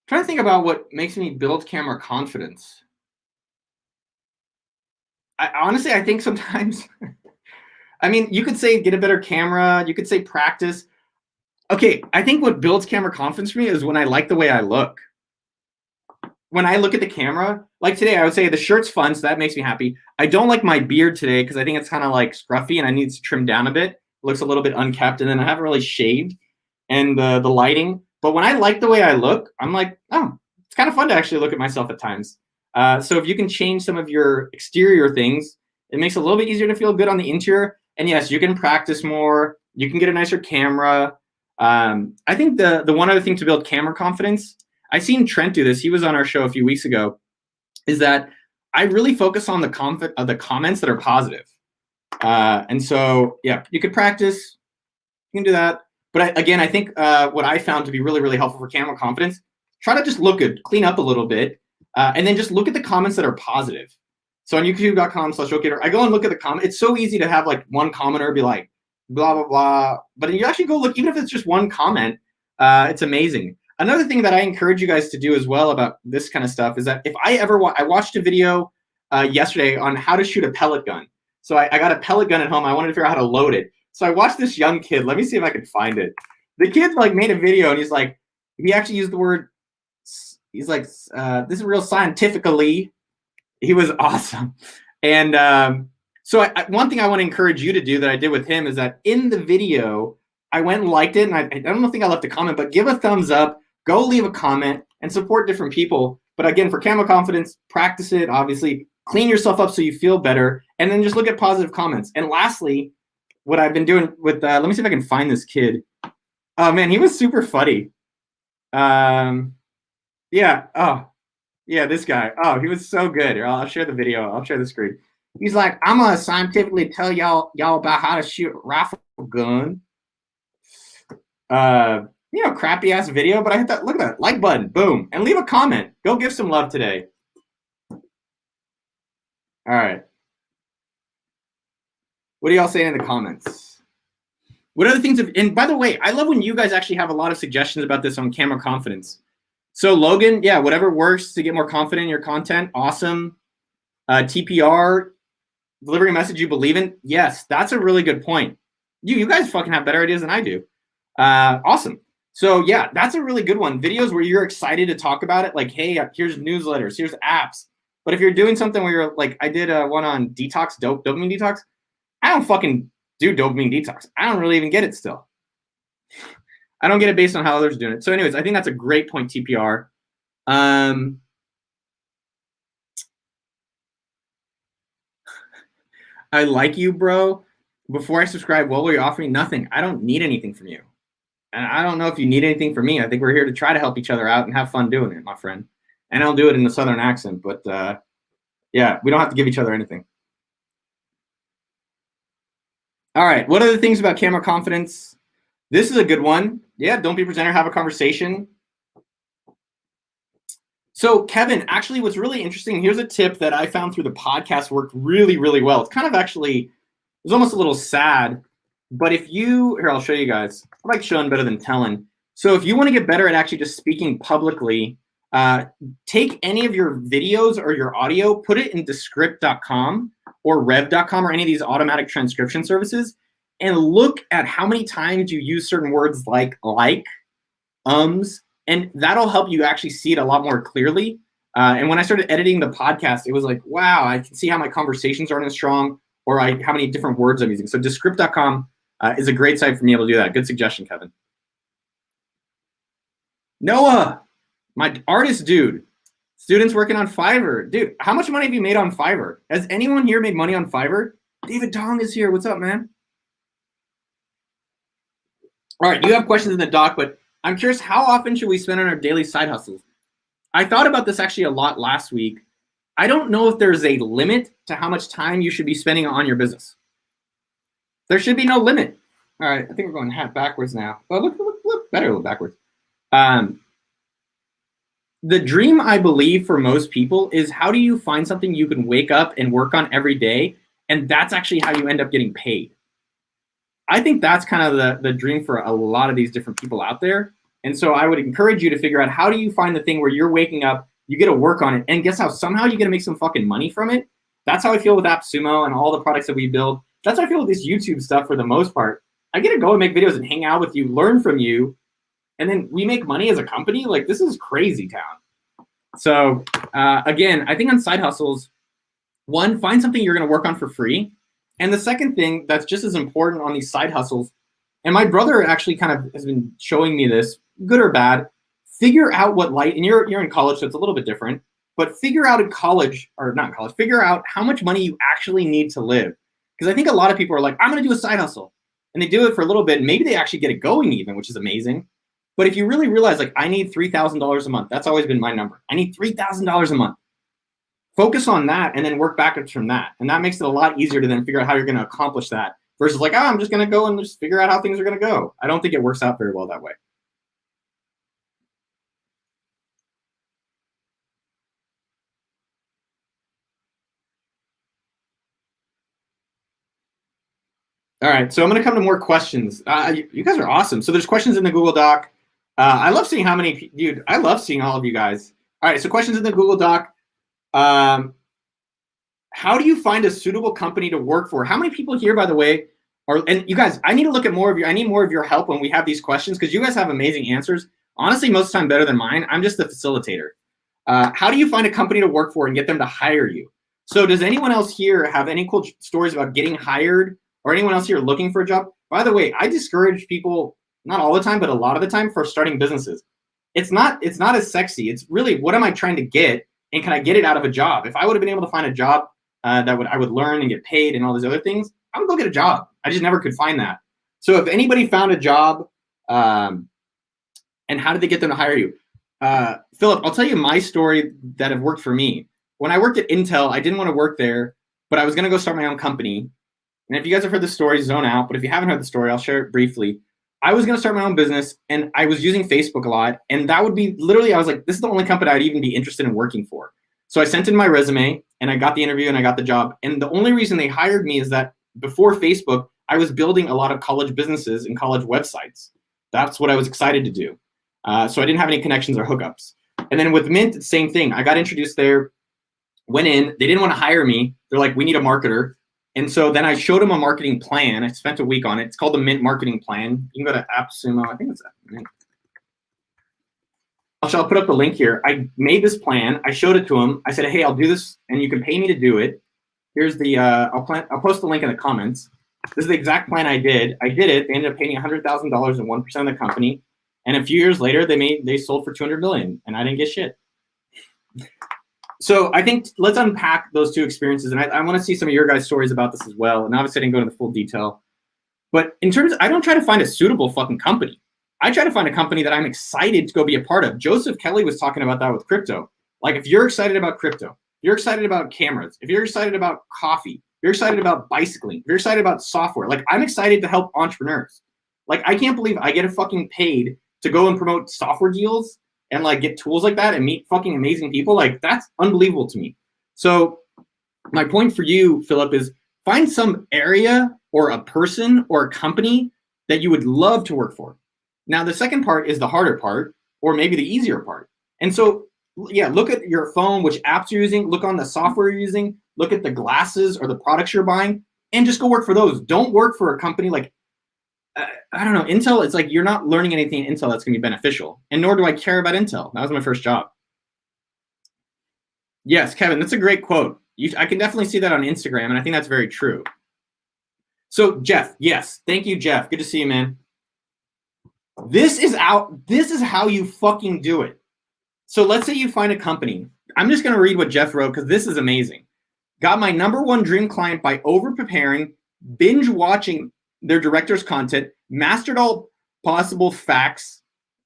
I'm trying to think about what makes me build camera confidence. I think sometimes, I mean, you could say get a better camera. You could say practice. Okay, I think what builds camera confidence for me is when I like the way I look. When I look at the camera, like today, I would say the shirt's fun, so that makes me happy. I don't like my beard today because I think it's kind of like scruffy and I need to trim down a bit. It looks a little bit unkept, and then I haven't really shaved, and the lighting. But when I like the way I look, I'm like, oh, it's kind of fun to actually look at myself at times. So if you can change some of your exterior things, it makes it a little bit easier to feel good on the interior. And yes, you can practice more. You can get a nicer camera. I think the one other thing to build camera confidence, I seen Trent do this. He was on our show a few weeks ago. Is that I really focus on the comments that are positive. And so yeah, you could practice. You can do that. But I think what I found to be really, really helpful for camera confidence, try to just look good, clean up a little bit, and then just look at the comments that are positive. So on youtube.com/locator, I go and look at the comment. It's so easy to have like one commenter be like, blah, blah, blah. But you actually go look, even if it's just one comment, it's amazing. Another thing that I encourage you guys to do as well about this kind of stuff is that if I ever I watched a video yesterday on how to shoot a pellet gun. So I got a pellet gun at home. I wanted to figure out how to load it. So I watched this young kid. Let me see if I can find it. The kid like made a video and he's like, he actually used the word, he's like, this is real scientifically. He was awesome. And so one thing I want to encourage you to do that I did with him is that in the video, I went and liked it. And I don't think I left a comment, but give a thumbs up, go leave a comment and support different people. But again, for camera confidence, practice it, obviously, clean yourself up so you feel better, and then just look at positive comments. And lastly, what I've been doing with, let me see if I can find this kid. Oh man, he was super funny. Yeah, oh, yeah, this guy. Oh, he was so good. Here, I'll share the video. I'll share the screen. He's like, I'm gonna scientifically tell y'all about how to shoot a rifle gun. Crappy ass video, but I hit that. Look at that like button, boom, and leave a comment. Go give some love today. All right. What are y'all saying in the comments? What other things have, and by the way, I love when you guys actually have a lot of suggestions about this on camera confidence. So Logan, yeah, whatever works to get more confident in your content, awesome. TPR, delivering a message you believe in. Yes, that's a really good point. You guys fucking have better ideas than I do. Awesome. So yeah, that's a really good one. Videos where you're excited to talk about it. Like, hey, here's newsletters, here's apps. But if you're doing something where you're like, I did one on detox, dopamine detox. I don't fucking do dopamine detox. I don't really even get it still. I don't get it based on how others are doing it. So anyways, I think that's a great point, TPR. I like you, bro. Before I subscribe, what will you offer me? Nothing. I don't need anything from you. And I don't know if you need anything from me. I think we're here to try to help each other out and have fun doing it, my friend. And I'll do it in a Southern accent, but yeah, we don't have to give each other anything. All right, what are the things about camera confidence? This is a good one. Yeah, don't be a presenter, have a conversation. So Kevin, actually what's really interesting, here's a tip that I found through the podcast worked really, really well. It's kind of actually, it was almost a little sad, but if you, here, I'll show you guys. I like showing better than telling. So if you want to get better at actually just speaking publicly, take any of your videos or your audio, put it into script.com or rev.com or any of these automatic transcription services, and look at how many times you use certain words like, and that'll help you actually see it a lot more clearly. And when I started editing the podcast, it was like, wow, I can see how my conversations aren't as strong or how many different words I'm using. So descript.com is a great site for me able to do that. Good suggestion, Kevin. Noah, my artist dude, students working on Fiverr. Dude, how much money have you made on Fiverr? Has anyone here made money on Fiverr? David Tong is here. What's up, man? All right, you have questions in the doc, but I'm curious, how often should we spend on our daily side hustles? I thought about this actually a lot last week. I don't know if there's a limit to how much time you should be spending on your business. There should be no limit. All right, I think we're going backwards now. Oh, look, better look backwards. The dream, I believe, for most people is how do you find something you can wake up and work on every day, and that's actually how you end up getting paid. I think that's kind of the dream for a lot of these different people out there. And so I would encourage you to figure out how do you find the thing where you're waking up, you get to work on it, and guess how? Somehow you get to make some fucking money from it. That's how I feel with AppSumo and all the products that we build. That's how I feel with this YouTube stuff for the most part. I get to go and make videos and hang out with you, learn from you, and then we make money as a company. Like, this is crazy town. So again, I think on side hustles, one, find something you're going to work on for free. And the second thing that's just as important on these side hustles, and my brother actually kind of has been showing me this, good or bad, figure out what light, and you're in college, so it's a little bit different, but figure out in college, or not in college, figure out how much money you actually need to live. Because I think a lot of people are like, I'm going to do a side hustle. And they do it for a little bit. And maybe they actually get it going even, which is amazing. But if you really realize, like, I need $3,000 a month, that's always been my number. I need $3,000 a month. Focus on that and then work backwards from that. And that makes it a lot easier to then figure out how you're going to accomplish that versus like, oh, I'm just going to go and just figure out how things are going to go. I don't think it works out very well that way. All right, so I'm going to come to more questions. You guys are awesome. So there's questions in the Google Doc. I love seeing how many, dude, I love seeing all of you guys. All right, so questions in the Google Doc. How do you find a suitable company to work for? How many people here, by the way, are, and you guys, I need to look at more of your, I need more of your help when we have these questions because you guys have amazing answers. Honestly, most of the time better than mine. I'm just the facilitator. How do you find a company to work for and get them to hire you? So does anyone else here have any cool stories about getting hired or anyone else here looking for a job? By the way, I discourage people, not all the time, but a lot of the time for starting businesses. It's not as sexy. It's really, what am I trying to get? And can I get it out of a job? If I would have been able to find a job that I would learn and get paid and all these other things, I would go get a job. I just never could find that. So if anybody found a job, and how did they get them to hire you? Philip, I'll tell you my story that have worked for me. When I worked at Intel, I didn't want to work there, but I was going to go start my own company. And if you guys have heard the story, zone out. But if you haven't heard the story, I'll share it briefly. I was going to start my own business, and I was using Facebook a lot. And that would be literally, I was like, this is the only company I'd even be interested in working for. So I sent in my resume, and I got the interview, and I got the job. And the only reason they hired me is that before Facebook, I was building a lot of college businesses and college websites. That's what I was excited to do. So I didn't have any connections or hookups. And then with Mint, same thing. I got introduced there, went in. They didn't want to hire me. They're like, we need a marketer. And so then I showed them a marketing plan. I spent a week on it. It's called the Mint Marketing Plan. You can go to AppSumo. I think it's Mint. I'll put up the link here. I made this plan. I showed it to them. I said, hey, I'll do this, and you can pay me to do it. Here's the, I'll post the link in the comments. This is the exact plan I did. I did it. They ended up paying $100,000 and 1% of the company. And a few years later, they sold for $200 million, and I didn't get shit. So I think let's unpack those two experiences. And I want to see some of your guys' stories about this as well. And obviously I didn't go into the full detail. But in terms of, I don't try to find a suitable fucking company. I try to find a company that I'm excited to go be a part of. Joseph Kelly was talking about that with crypto. Like, if you're excited about crypto, if you're excited about cameras, if you're excited about coffee, if you're excited about bicycling, if you're excited about software, like, I'm excited to help entrepreneurs. Like, I can't believe I get a fucking paid to go and promote software deals and like get tools like that and meet fucking amazing people. Like, that's unbelievable to me. So my point for you, Philip, is find some area or a person or a company that you would love to work for. Now, the second part is the harder part, or maybe the easier part. And so, yeah, look at your phone, which apps you're using, look on the software you're using, look at the glasses or the products you're buying, and just go work for those. Don't work for a company like, I don't know, Intel. It's like you're not learning anything in Intel that's going to be beneficial, and nor do I care about Intel. That was my first job. Yes, Kevin, that's a great quote. I can definitely see that on Instagram, and I think that's very true. So, Jeff, yes, thank you, Jeff. Good to see you, man. This is how you fucking do it. So let's say you find a company. I'm just going to read what Jeff wrote because this is amazing. Got my #1 dream client by over-preparing, binge watching their director's content, mastered all possible facts,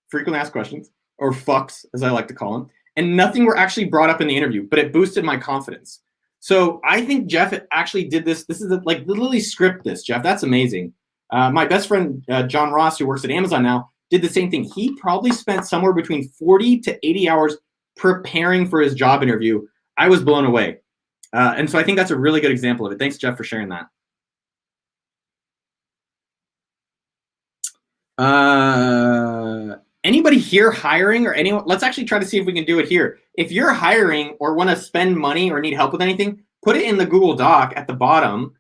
frequently asked questions, or fucks, as I like to call them, and nothing were actually brought up in the interview, but it boosted my confidence. So I think Jeff actually did this. This is like literally script this, Jeff. That's amazing. My best friend, John Ross, who works at Amazon now, did the same thing. He probably spent somewhere between 40 to 80 hours preparing for his job interview. I was blown away. And so I think that's a really good example of it. Thanks, Jeff, for sharing that. Anybody here hiring or anyone? Let's actually try to see if we can do it here. If you're hiring or want to spend money or need help with anything, put it in the Google Doc at the bottom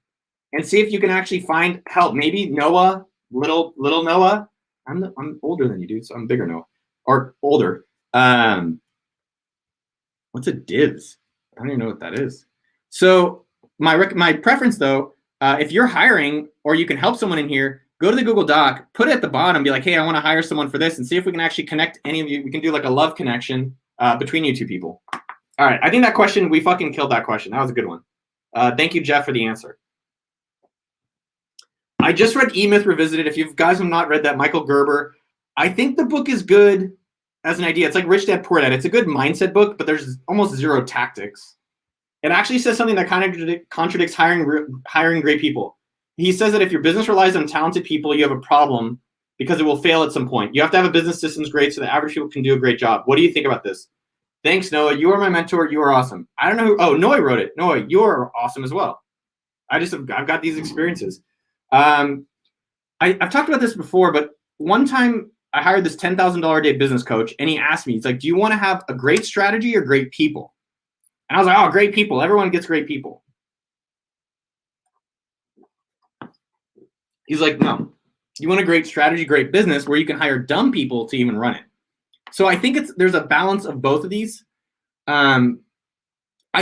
and see if you can actually find help. Maybe Noah, little Noah. I'm older than you, dude, so I'm bigger Noah or older. What's a divs? I don't even know what that is. So my preference though, if you're hiring or you can help someone in here, go to the Google Doc, put it at the bottom, be like, hey, I want to hire someone for this, and see if we can actually connect any of you. We can do like a love connection between you two people. All right, I think that question, we fucking killed that question. That was a good one. Thank you, Jeff, for the answer. I just read E-Myth Revisited. If you guys have not read that, Michael Gerber, I think the book is good as an idea. It's like Rich Dad Poor Dad. It's a good mindset book, but there's almost zero tactics. It actually says something that kind of contradicts hiring great people. He says that if your business relies on talented people, you have a problem because it will fail at some point. You have to have a business systems great so the average people can do a great job. What do you think about this? Thanks, Noah. You are my mentor. You are awesome. I don't know who. Oh, Noah wrote it. Noah, you are awesome as well. I've got these experiences. I've talked about this before, but one time I hired this $10,000 a day business coach, and he asked me, he's like, do you want to have a great strategy or great people? And I was like, oh, great people. Everyone gets great people. He's like, no, you want a great strategy, great business where you can hire dumb people to even run it. So I think there's a balance of both of these. I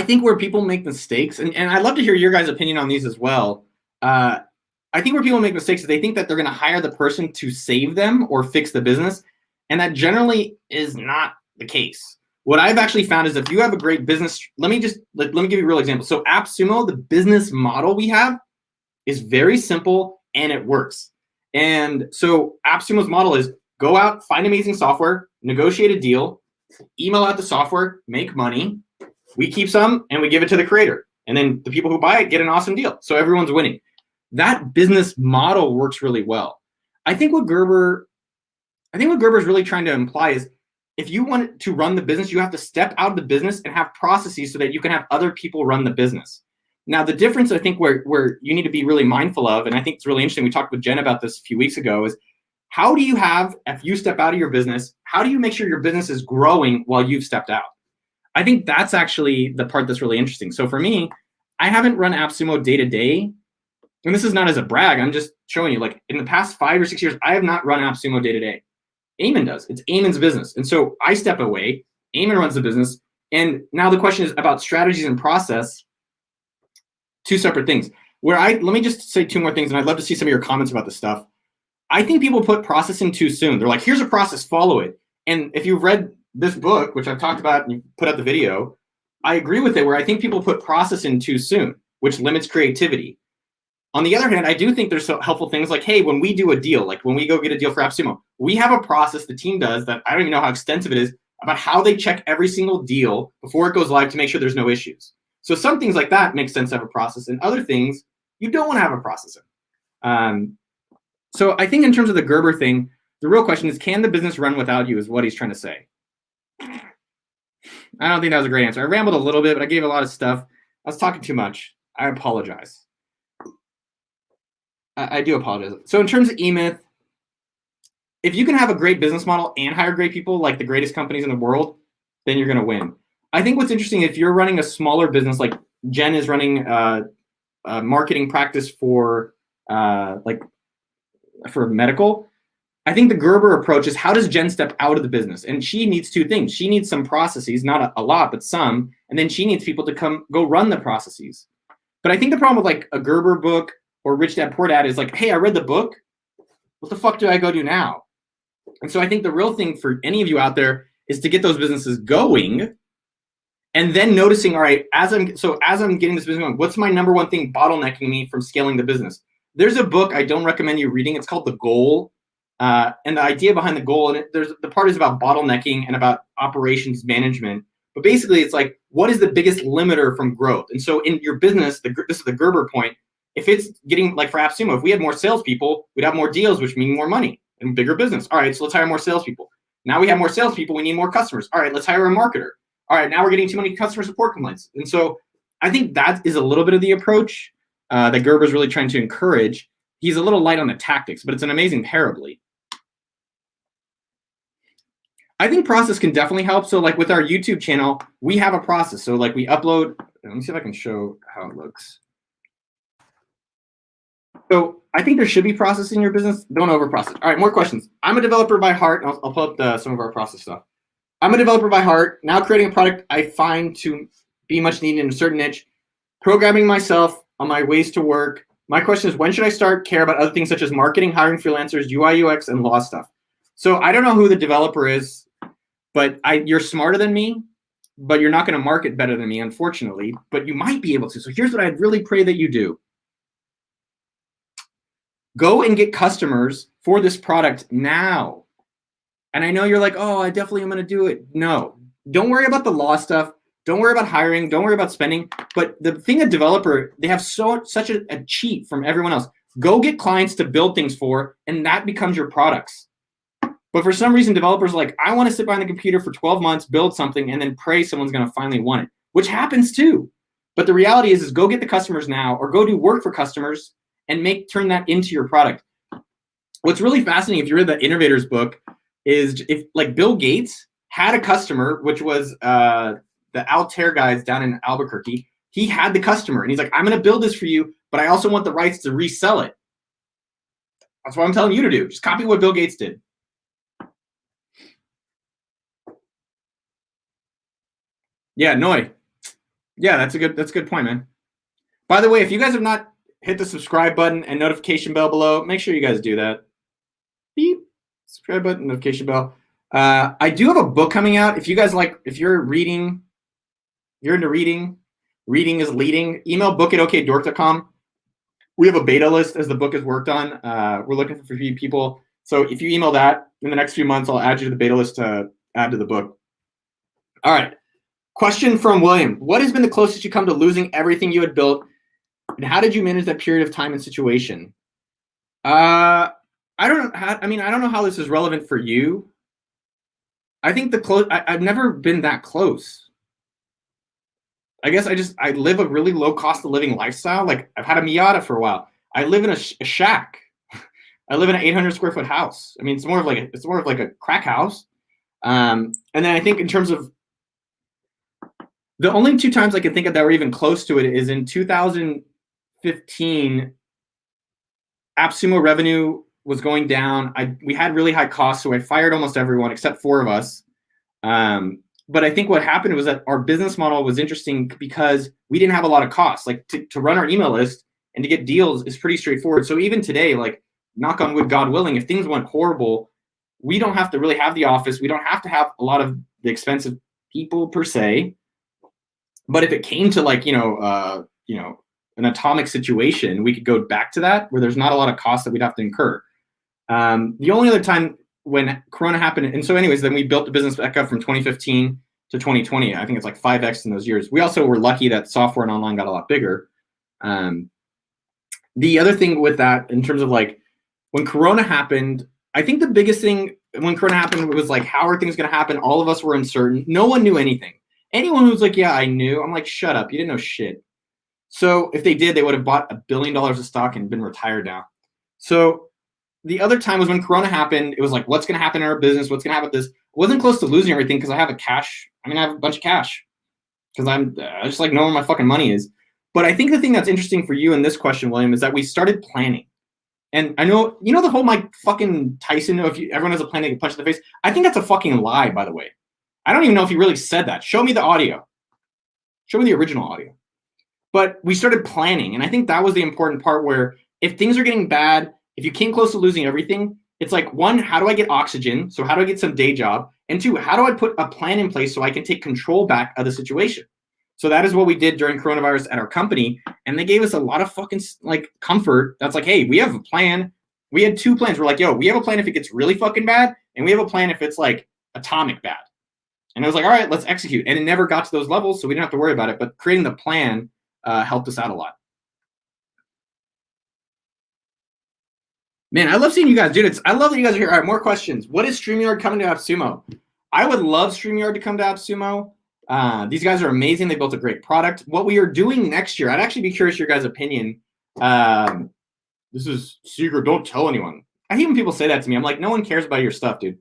think where people make mistakes, and I'd love to hear your guys' opinion on these as well. I think where people make mistakes is they think that they're going to hire the person to save them or fix the business. And that generally is not the case. What I've actually found is if you have a great business, let me give you a real example. So AppSumo, the business model we have is very simple and it works. And so AppSumo's model is go out, find amazing software, negotiate a deal, email out the software, make money. We keep some and we give it to the creator. And then the people who buy it get an awesome deal. So everyone's winning. That business model works really well. I think what Gerber is really trying to imply is if you want to run the business, you have to step out of the business and have processes so that you can have other people run the business. Now, the difference I think where you need to be really mindful of, and I think it's really interesting, we talked with Jen about this a few weeks ago, is how do you have, if you step out of your business, how do you make sure your business is growing while you've stepped out? I think that's actually the part that's really interesting. So for me, I haven't run AppSumo day to day. And this is not as a brag. I'm just showing you, like, in the past 5 or 6 years, I have not run AppSumo day to day. Eamon does. It's Eamon's business. And so I step away. Eamon runs the business. And now the question is about strategies and process. Two separate things. Let me just say two more things, and I'd love to see some of your comments about this stuff. I think people put process in too soon. They're like, here's a process, follow it. And if you've read this book, which I've talked about and you put out the video, I agree with it, where I think people put process in too soon, which limits creativity. On the other hand, I do think there's so helpful things like, hey, when we do a deal, like when we go get a deal for AppSumo, we have a process the team does that I don't even know how extensive it is about how they check every single deal before it goes live to make sure there's no issues. So some things like that make sense to have a process, and other things you don't want to have a process in. So I think in terms of the Gerber thing, the real question is, can the business run without you is what he's trying to say. I don't think that was a great answer. I rambled a little bit, but I gave a lot of stuff. I was talking too much. I apologize. I do apologize. So in terms of E-Myth, if you can have a great business model and hire great people like the greatest companies in the world, then you're going to win. I think what's interesting, if you're running a smaller business, like Jen is running a marketing practice for medical, I think the Gerber approach is, how does Jen step out of the business? And she needs two things. She needs some processes, not a lot, but some, and then she needs people to go run the processes. But I think the problem with like a Gerber book or Rich Dad Poor Dad is like, hey, I read the book. What the fuck do I go do now? And so I think the real thing for any of you out there is to get those businesses going, and then noticing, all right, as I'm getting this business going, what's my number one thing bottlenecking me from scaling the business? There's a book I don't recommend you reading. It's called The Goal. And the idea behind the goal, and the part is about bottlenecking and about operations management. But basically, it's like, what is the biggest limiter from growth? And so in your business, this is the Gerber point. If it's getting, like for AppSumo, if we had more salespeople, we'd have more deals, which mean more money and bigger business. All right, so let's hire more salespeople. Now we have more salespeople, we need more customers. All right, let's hire a marketer. All right, now we're getting too many customer support complaints. And so I think that is a little bit of the approach that Gerber's really trying to encourage. He's a little light on the tactics, but it's an amazing parabole. I think process can definitely help. So like with our YouTube channel, we have a process. So like we upload, let me see if I can show how it looks. So I think there should be process in your business. Don't over process. All right, more questions. I'm a developer by heart. I'll pull up some of our process stuff. I'm a developer by heart. Now creating a product I find to be much needed in a certain niche. Programming myself on my ways to work. My question is, when should I start care about other things such as marketing, hiring freelancers, UI, UX, and law stuff? So I don't know who the developer is, but you're smarter than me, but you're not going to market better than me, unfortunately. But you might be able to. So here's what I'd really pray that you do. Go and get customers for this product now. And I know you're like, oh, I definitely am going to do it. No, don't worry about the law stuff. Don't worry about hiring. Don't worry about spending. But the thing, a developer, they have such a cheat from everyone else. Go get clients to build things for, and that becomes your products. But for some reason, developers are like, I want to sit behind the computer for 12 months, build something, and then pray someone's going to finally want it, which happens too. But the reality is go get the customers now, or go do work for customers and turn that into your product. What's really fascinating, if you read the Innovators book, is if like Bill Gates had a customer, which was the Altair guys down in Albuquerque. He had the customer, and he's like, I'm going to build this for you, but I also want the rights to resell it. That's what I'm telling you to do. Just copy what Bill Gates did. Yeah, Noi. Yeah, that's a good point, man. By the way, if you guys have not hit the subscribe button and notification bell below, make sure you guys do that. Beep. Subscribe button, notification bell. I do have a book coming out. If you guys if you're reading, you're into reading is leading, email book@okdork.com. We have a beta list as the book is worked on. We're looking for few people. So if you email that in the next few months, I'll add you to the beta list to add to the book. All right. Question from William. What has been the closest you come to losing everything you had built? And how did you manage that period of time and situation? I don't know how this is relevant for you. I think I've never been that close. I guess I live a really low cost of living lifestyle. Like I've had a Miata for a while. I live in a shack. I live in an 800 square foot house. I mean, it's more of like a crack house. And then I think in terms of the only two times I can think of that were even close to it is in 2015, AppSumo revenue was going down. We had really high costs, so I fired almost everyone except 4 of us. But I think what happened was that our business model was interesting because we didn't have a lot of costs. Like to run our email list and to get deals is pretty straightforward. So even today, like knock on wood, God willing, if things went horrible, we don't have to really have the office. We don't have to have a lot of the expensive people per se. But if it came to like, an atomic situation, we could go back to that where there's not a lot of costs that we'd have to incur. The only other time when Corona happened, and so anyways, then we built the business back up from 2015 to 2020. I think it's like 5x in those years. We also were lucky that software and online got a lot bigger. The other thing with that, in terms of like when Corona happened, I think the biggest thing when Corona happened was like, how are things going to happen? All of us were uncertain. No one knew anything. Anyone who was like, yeah, I knew. I'm like, shut up. You didn't know shit. So if they did, they would have bought $1 billion of stock and been retired now. So the other time was when Corona happened. It was like, what's going to happen in our business? What's going to happen with this? I wasn't close to losing everything because I have I have a bunch of cash because I just like know where my fucking money is. But I think the thing that's interesting for you in this question, William, is that we started planning. And I know, the whole Mike fucking Tyson, everyone has a plan, they can punch in the face. I think that's a fucking lie, by the way. I don't even know if he really said that. Show me the audio. Show me the original audio. But we started planning. And I think that was the important part where if things are getting bad, if you came close to losing everything, it's like, 1, how do I get oxygen? So how do I get some day job? And 2, how do I put a plan in place so I can take control back of the situation? So that is what we did during coronavirus at our company. And they gave us a lot of fucking like comfort. That's like, hey, we have a plan. We had 2 plans. We're like, yo, we have a plan if it gets really fucking bad. And we have a plan if it's like atomic bad. And I was like, all right, let's execute. And it never got to those levels, so we didn't have to worry about it. But creating the plan helped us out a lot. Man, I love seeing you guys, dude. I love that you guys are here. All right, more questions. What is StreamYard coming to AppSumo? I would love StreamYard to come to AppSumo. These guys are amazing. They built a great product. What we are doing next year, I'd actually be curious your guys' opinion. This is secret. Don't tell anyone. I hate when people say that to me. I'm like, no one cares about your stuff, dude.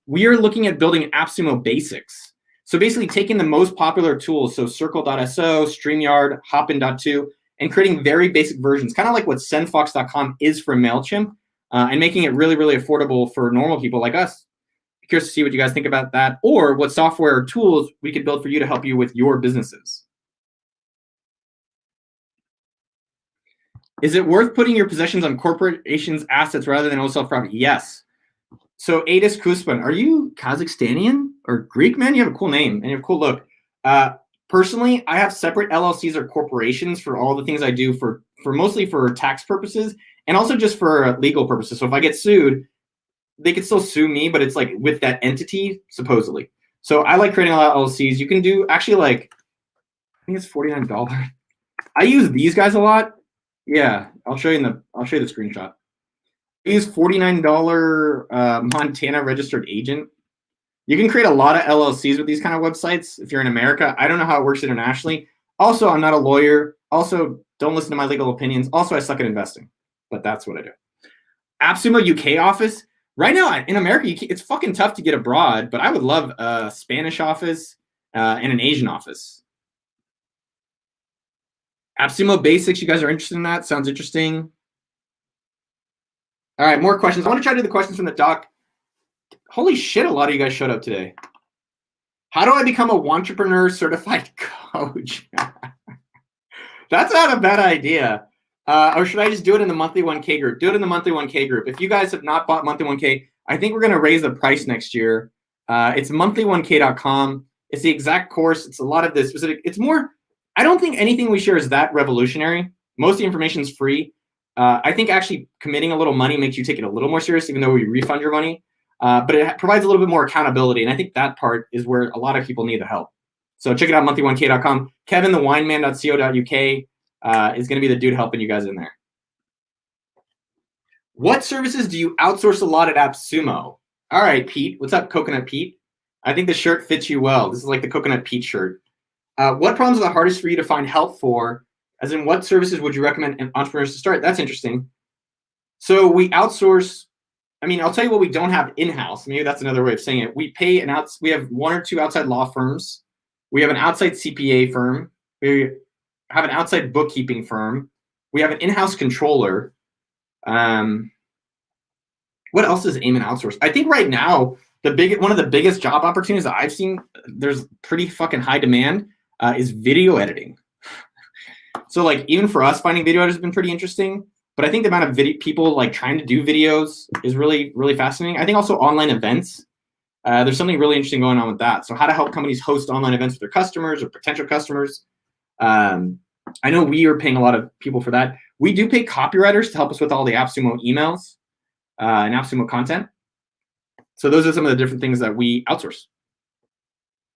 We are looking at building AppSumo basics. So basically taking the most popular tools, so Circle.so, StreamYard, Hopin.2, and creating very basic versions, kind of like what sendfox.com is for MailChimp, and making it really, really affordable for normal people like us. Curious to see what you guys think about that, or what software or tools we could build for you to help you with your businesses. Is it worth putting your possessions on corporations' assets rather than wholesale property? Yes. So Adis Kuspan, are you Kazakhstanian or Greek, man? You have a cool name and you have a cool look. Personally, I have separate LLCs or corporations for all the things I do for mostly for tax purposes and also just for legal purposes. So if I get sued, they could still sue me, but it's like with that entity, supposedly. So I like creating a lot of LLCs. You can do actually like, I think it's $49. I use these guys a lot. Yeah, I'll show you the screenshot. I use $49 Montana registered agent. You can create a lot of LLCs with these kind of websites if you're in America. I don't know how it works internationally. Also, I'm not a lawyer. Also, don't listen to my legal opinions. Also, I suck at investing, but that's what I do. AppSumo UK office. Right now in America, it's fucking tough to get abroad, but I would love a Spanish office and an Asian office. AppSumo Basics, you guys are interested in that? Sounds interesting. All right, more questions. I want to try to do the questions from the doc. Holy shit, a lot of you guys showed up today. How do I become a Wantrepreneur certified coach? That's not a bad idea. Or should I just do it in the monthly 1K group? Do it in the monthly 1K group. If you guys have not bought monthly 1K, I think we're going to raise the price next year. It's monthly1k.com. It's the exact course. It's a lot of this specific. It's more, I don't think anything we share is that revolutionary. Most of the information is free. I think actually committing a little money makes you take it a little more serious, even though we refund your money. But it provides a little bit more accountability. And I think that part is where a lot of people need the help. So check it out, monthly1k.com. KevinTheWineman.co.uk. Is going to be the dude helping you guys in there. What services do you outsource a lot at AppSumo? All right, Pete. What's up, Coconut Pete? I think the shirt fits you well. This is like the Coconut Pete shirt. What problems are the hardest for you to find help for? As in, what services would you recommend entrepreneurs to start? That's interesting. So we outsource. I mean, I'll tell you what we don't have in-house. Maybe that's another way of saying it. We pay we have 1 or 2 outside law firms. We have an outside CPA firm. We have an outside bookkeeping firm. We have an in-house controller. What else is Eamon outsourced? I think right now one of the biggest job opportunities that I've seen, there's pretty fucking high demand, is video editing. So like even for us, finding video editors has been pretty interesting. But I think the amount of people like trying to do videos is really, really fascinating. I think also online events. There's something really interesting going on with that. So how to help companies host online events with their customers or potential customers. I know we are paying a lot of people for that. We do pay copywriters to help us with all the AppSumo emails and AppSumo content. So those are some of the different things that we outsource.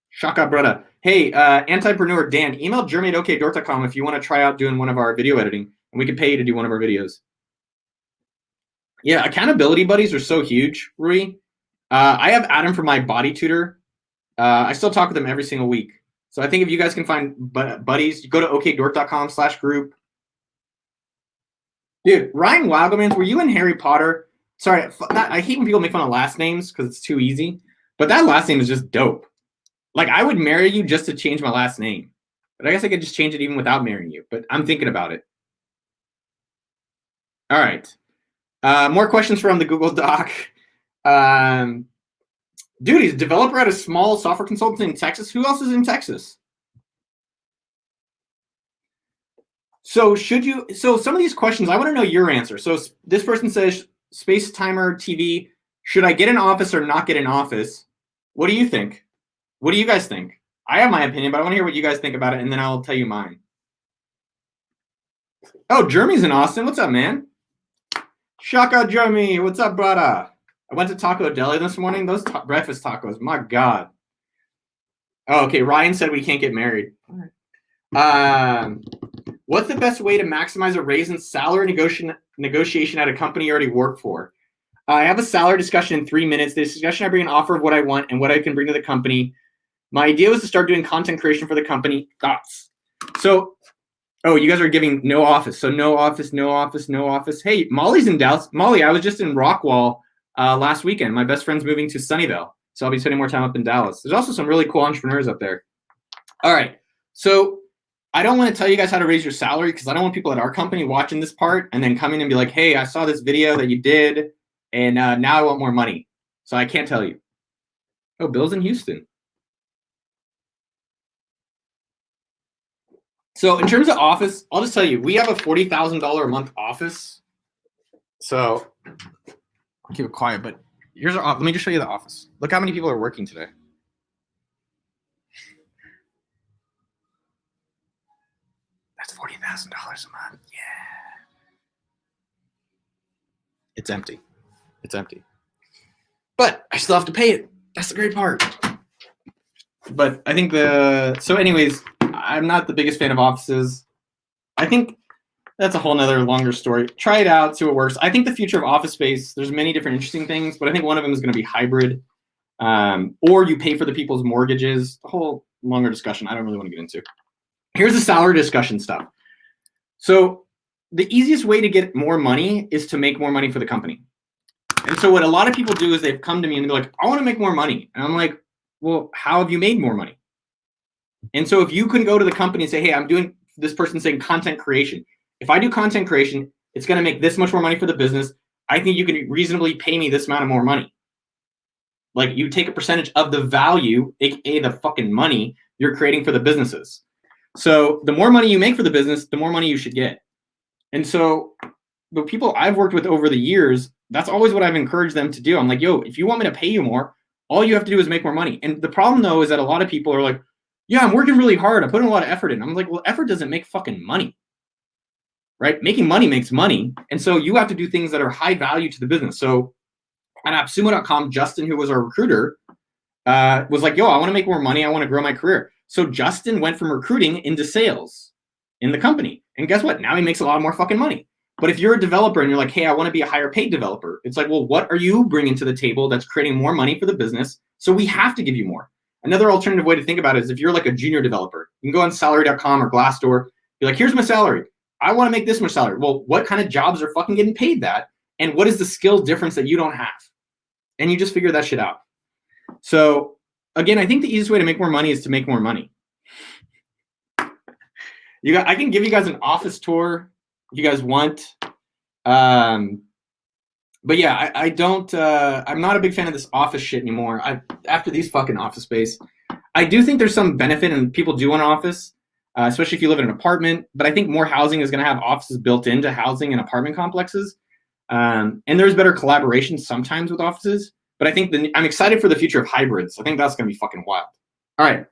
Shaka brother. Hey, Antipreneur Dan, email jeremy@okdort.com if you want to try out doing one of our video editing, and we can pay you to do one of our videos. Yeah, accountability buddies are so huge, Rui. I have Adam for my body tutor. I still talk with him every single week. So I think if you guys can find buddies, you go to okdort.com/group. Dude, Ryan Wagelmans, were you in Harry Potter? Sorry, I hate when people make fun of last names because it's too easy. But that last name is just dope. Like, I would marry you just to change my last name. But I guess I could just change it even without marrying you. But I'm thinking about it. All right. More questions from the Google Doc. Dude, he's a developer at a small software consultancy in Texas. Who else is in Texas? So some of these questions, I want to know your answer. So this person says, Space Timer TV, should I get an office or not get an office? What do you think? What do you guys think? I have my opinion, but I want to hear what you guys think about it, and then I'll tell you mine. Oh, Jeremy's in Austin. What's up, man? Shaka Jeremy, what's up, brother? I went to Taco Deli this morning. Those breakfast tacos, my God. Oh, okay, Ryan said we can't get married. What's the best way to maximize a raise in salary negotiation at a company you already work for? I have a salary discussion in 3 minutes. The discussion, I bring an offer of what I want and what I can bring to the company. My idea was to start doing content creation for the company. Thoughts? So, oh, you guys are giving no office. So no office, no office, no office. Hey, Molly's in Dallas. Molly, I was just in Rockwall last weekend. My best friend's moving to Sunnyvale, so I'll be spending more time up in Dallas. There's also some really cool entrepreneurs up there. All right. So I don't want to tell you guys how to raise your salary because I don't want people at our company watching this part and then coming and be like, hey, I saw this video that you did and now I want more money. So I can't tell you. Oh, Bill's in Houston. So in terms of office, I'll just tell you, we have a $40,000 a month office. So I'll keep it quiet, but here's our, let me just show you the office. Look how many people are working today. That's $40,000 a month. Yeah. It's empty. It's empty. But I still have to pay it. That's the great part. But I think so anyways, I'm not the biggest fan of offices. I think that's a whole nother longer story. Try it out, see what works. I think the future of office space, there's many different interesting things, but I think one of them is going to be hybrid. Or you pay for the people's mortgages. A whole longer discussion I don't really want to get into. Here's the salary discussion stuff. So the easiest way to get more money is to make more money for the company. And so what a lot of people do is they've come to me and they're like, I want to make more money. And I'm like, well, how have you made more money? And so if you can go to the company and say, hey, I'm doing this person saying content creation. If I do content creation, it's going to make this much more money for the business. I think you can reasonably pay me this amount of more money. Like you take a percentage of the value, aka the fucking money you're creating for the businesses. So the more money you make for the business, the more money you should get. And so the people I've worked with over the years, that's always what I've encouraged them to do. I'm like, yo, if you want me to pay you more, all you have to do is make more money. And the problem though is that a lot of people are like, yeah, I'm working really hard. I put in a lot of effort in. I'm like, well, effort doesn't make fucking money, right? Making money makes money. And so you have to do things that are high value to the business. So at AppSumo.com, Justin, who was our recruiter, was like, yo, I want to make more money. I want to grow my career. So Justin went from recruiting into sales in the company. And guess what? Now he makes a lot more fucking money. But if you're a developer and you're like, hey, I want to be a higher paid developer, it's like, well, what are you bringing to the table that's creating more money for the business? So we have to give you more. Another alternative way to think about it is if you're like a junior developer, you can go on salary.com or Glassdoor, be like, here's my salary. I want to make this much salary. Well, what kind of jobs are fucking getting paid that? And what is the skill difference that you don't have? And you just figure that shit out. So again, I think the easiest way to make more money is to make more money. I can give you guys an office tour if you guys want. But yeah, I don't, I'm not a big fan of this office shit anymore. After these fucking office space, I do think there's some benefit and people do want an office, especially if you live in an apartment, but I think more housing is going to have offices built into housing and apartment complexes. And there's better collaboration sometimes with offices, but I think I'm excited for the future of hybrids. I think that's going to be fucking wild. All right.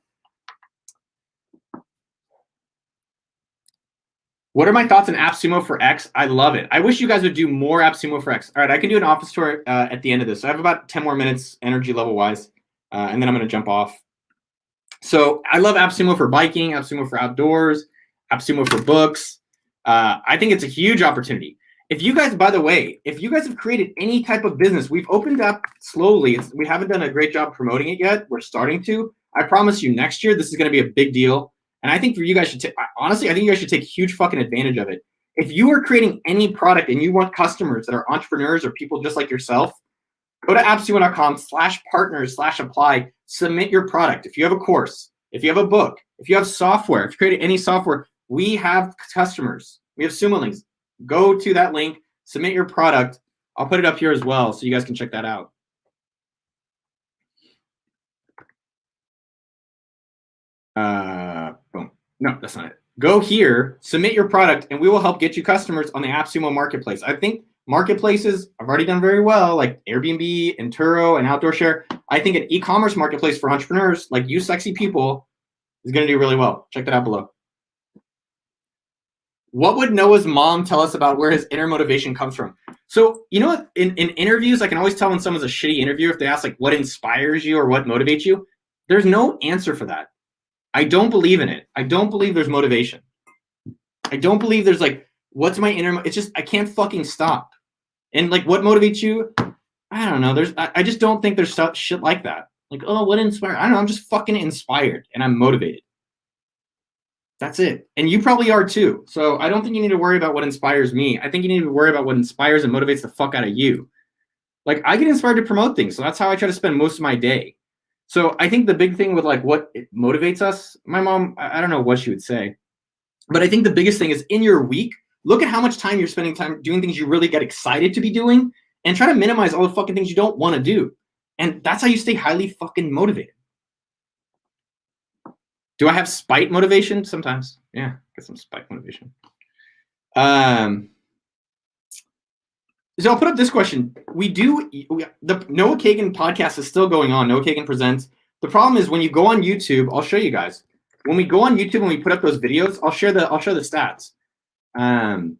What are my thoughts on AppSumo for X? I love it. I wish you guys would do more AppSumo for X. All right, I can do an office tour at the end of this. So I have about 10 more minutes energy level wise, and then I'm going to jump off. So I love AppSumo for biking, AppSumo for outdoors, AppSumo for books. I think it's a huge opportunity. If you guys, by the way, if you guys have created any type of business, we've opened up slowly. We haven't done a great job promoting it yet. We're starting to. I promise you next year, this is going to be a big deal. And I think for you guys should honestly, I think you guys should take huge fucking advantage of it. If you are creating any product and you want customers that are entrepreneurs or people just like yourself, go to appsumo.com/partners/apply, submit your product. If you have a course, if you have a book, if you have software, if you create any software, we have customers. We have Sumo links. Go to that link, submit your product. I'll put it up here as well so you guys can check that out. Boom. No, that's not it. Go here, submit your product, and we will help get you customers on the AppSumo marketplace. I think marketplaces have already done very well, like Airbnb and Turo and Outdoor Share. I think an e-commerce marketplace for entrepreneurs like you sexy people is going to do really well. Check that out below. What would Noah's mom tell us about where his inner motivation comes from? So, you know what? In interviews, I can always tell when someone's a shitty interviewer if they ask like what inspires you or what motivates you. There's no answer for that. I don't believe in it. I don't believe there's motivation. I don't believe there's like, what's my inner, it's just, I can't fucking stop. And like, what motivates you? I don't know. I just don't think there's shit like that. Like, oh, what inspired? I don't know. I'm just fucking inspired and I'm motivated. That's it. And you probably are too. So I don't think you need to worry about what inspires me. I think you need to worry about what inspires and motivates the fuck out of you. Like I get inspired to promote things. So that's how I try to spend most of my day. So I think the big thing with like what it motivates us, my mom, I don't know what she would say. But I think the biggest thing is in your week, look at how much time you're spending time doing things you really get excited to be doing, and try to minimize all the fucking things you don't want to do. And that's how you stay highly fucking motivated. Do I have spite motivation? Sometimes. Yeah, get some spite motivation. So I'll put up this question. The Noah Kagan podcast is still going on. Noah Kagan Presents. The problem is when you go on YouTube, I'll show you guys. When we go on YouTube and we put up those videos, I'll show the stats. And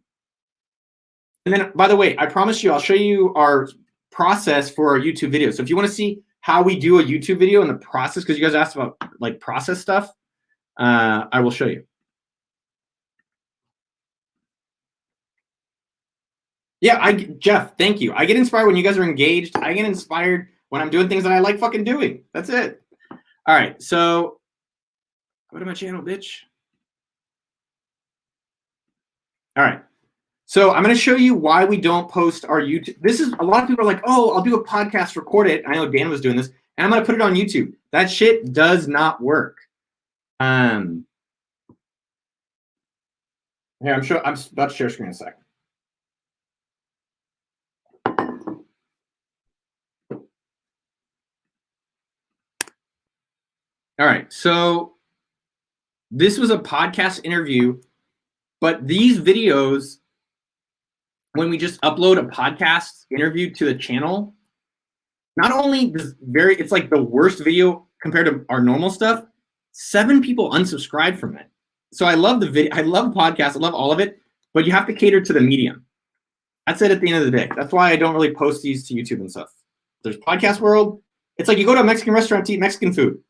then, by the way, I promise you, I'll show you our process for our YouTube videos. So if you want to see how we do a YouTube video and the process, because you guys asked about like process stuff, I will show you. Yeah, Jeff, thank you. I get inspired when you guys are engaged. I get inspired when I'm doing things that I like fucking doing. That's it. All right, so go to my channel, bitch. All right. So I'm going to show you why we don't post our YouTube. This is a lot of people are like, oh, I'll do a podcast, record it. I know Dan was doing this, and I'm going to put it on YouTube. That shit does not work. Here, I'm about to share screen in a second. All right, so this was a podcast interview, but these videos, when we just upload a podcast interview to the channel, not only it's like the worst video compared to our normal stuff, 7 people unsubscribed from it. So I love the video, I love podcasts, I love all of it, but you have to cater to the medium. That's it at the end of the day. That's why I don't really post these to YouTube and stuff. There's podcast world. It's like you go to a Mexican restaurant to eat Mexican food.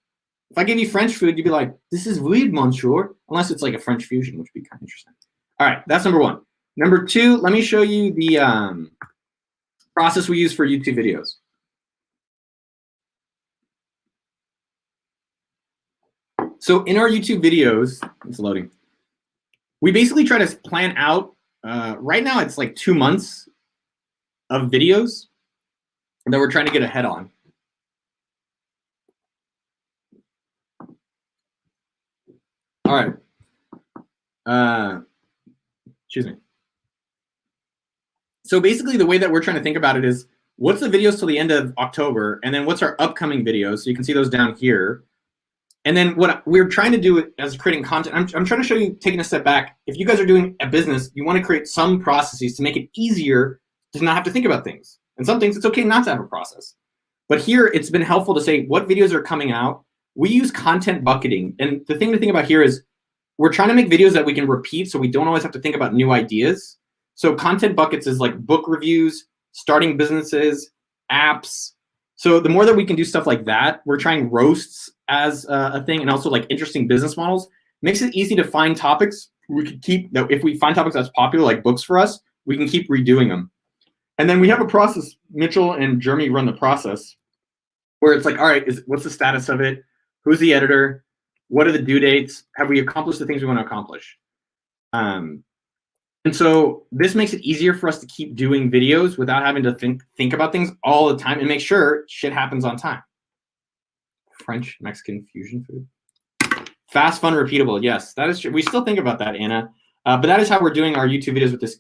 If I give you French food, you'd be like, this is weird, monsieur. Unless it's like a French fusion, which would be kind of interesting. All right, that's number 1. Number 2, let me show you the process we use for YouTube videos. So in our YouTube videos, it's loading. We basically try to plan out, right now it's like 2 months of videos that we're trying to get ahead on. All right. Excuse me. So basically the way that we're trying to think about it is what's the videos till the end of October, and then what's our upcoming videos? So you can see those down here. And then what we're trying to do as creating content, I'm trying to show you, taking a step back, if you guys are doing a business, you want to create some processes to make it easier to not have to think about things. And some things it's okay not to have a process. But here it's been helpful to say what videos are coming out. We use content bucketing. And the thing to think about here is we're trying to make videos that we can repeat so we don't always have to think about new ideas. So content buckets is like book reviews, starting businesses, apps. So the more that we can do stuff like that, we're trying roasts as a thing, and also like interesting business models. Makes it easy to find topics we could keep, if we find topics that's popular, like books for us, we can keep redoing them. And then we have a process, Mitchell and Jeremy run the process, where it's like, all right, what's the status of it? Who's the editor? What are the due dates? Have we accomplished the things we want to accomplish? And so this makes it easier for us to keep doing videos without having to think about things all the time and make sure shit happens on time. French Mexican fusion food. Fast, fun, repeatable. Yes, that is true. We still think about that, Anna. But that is how we're doing our YouTube videos with this.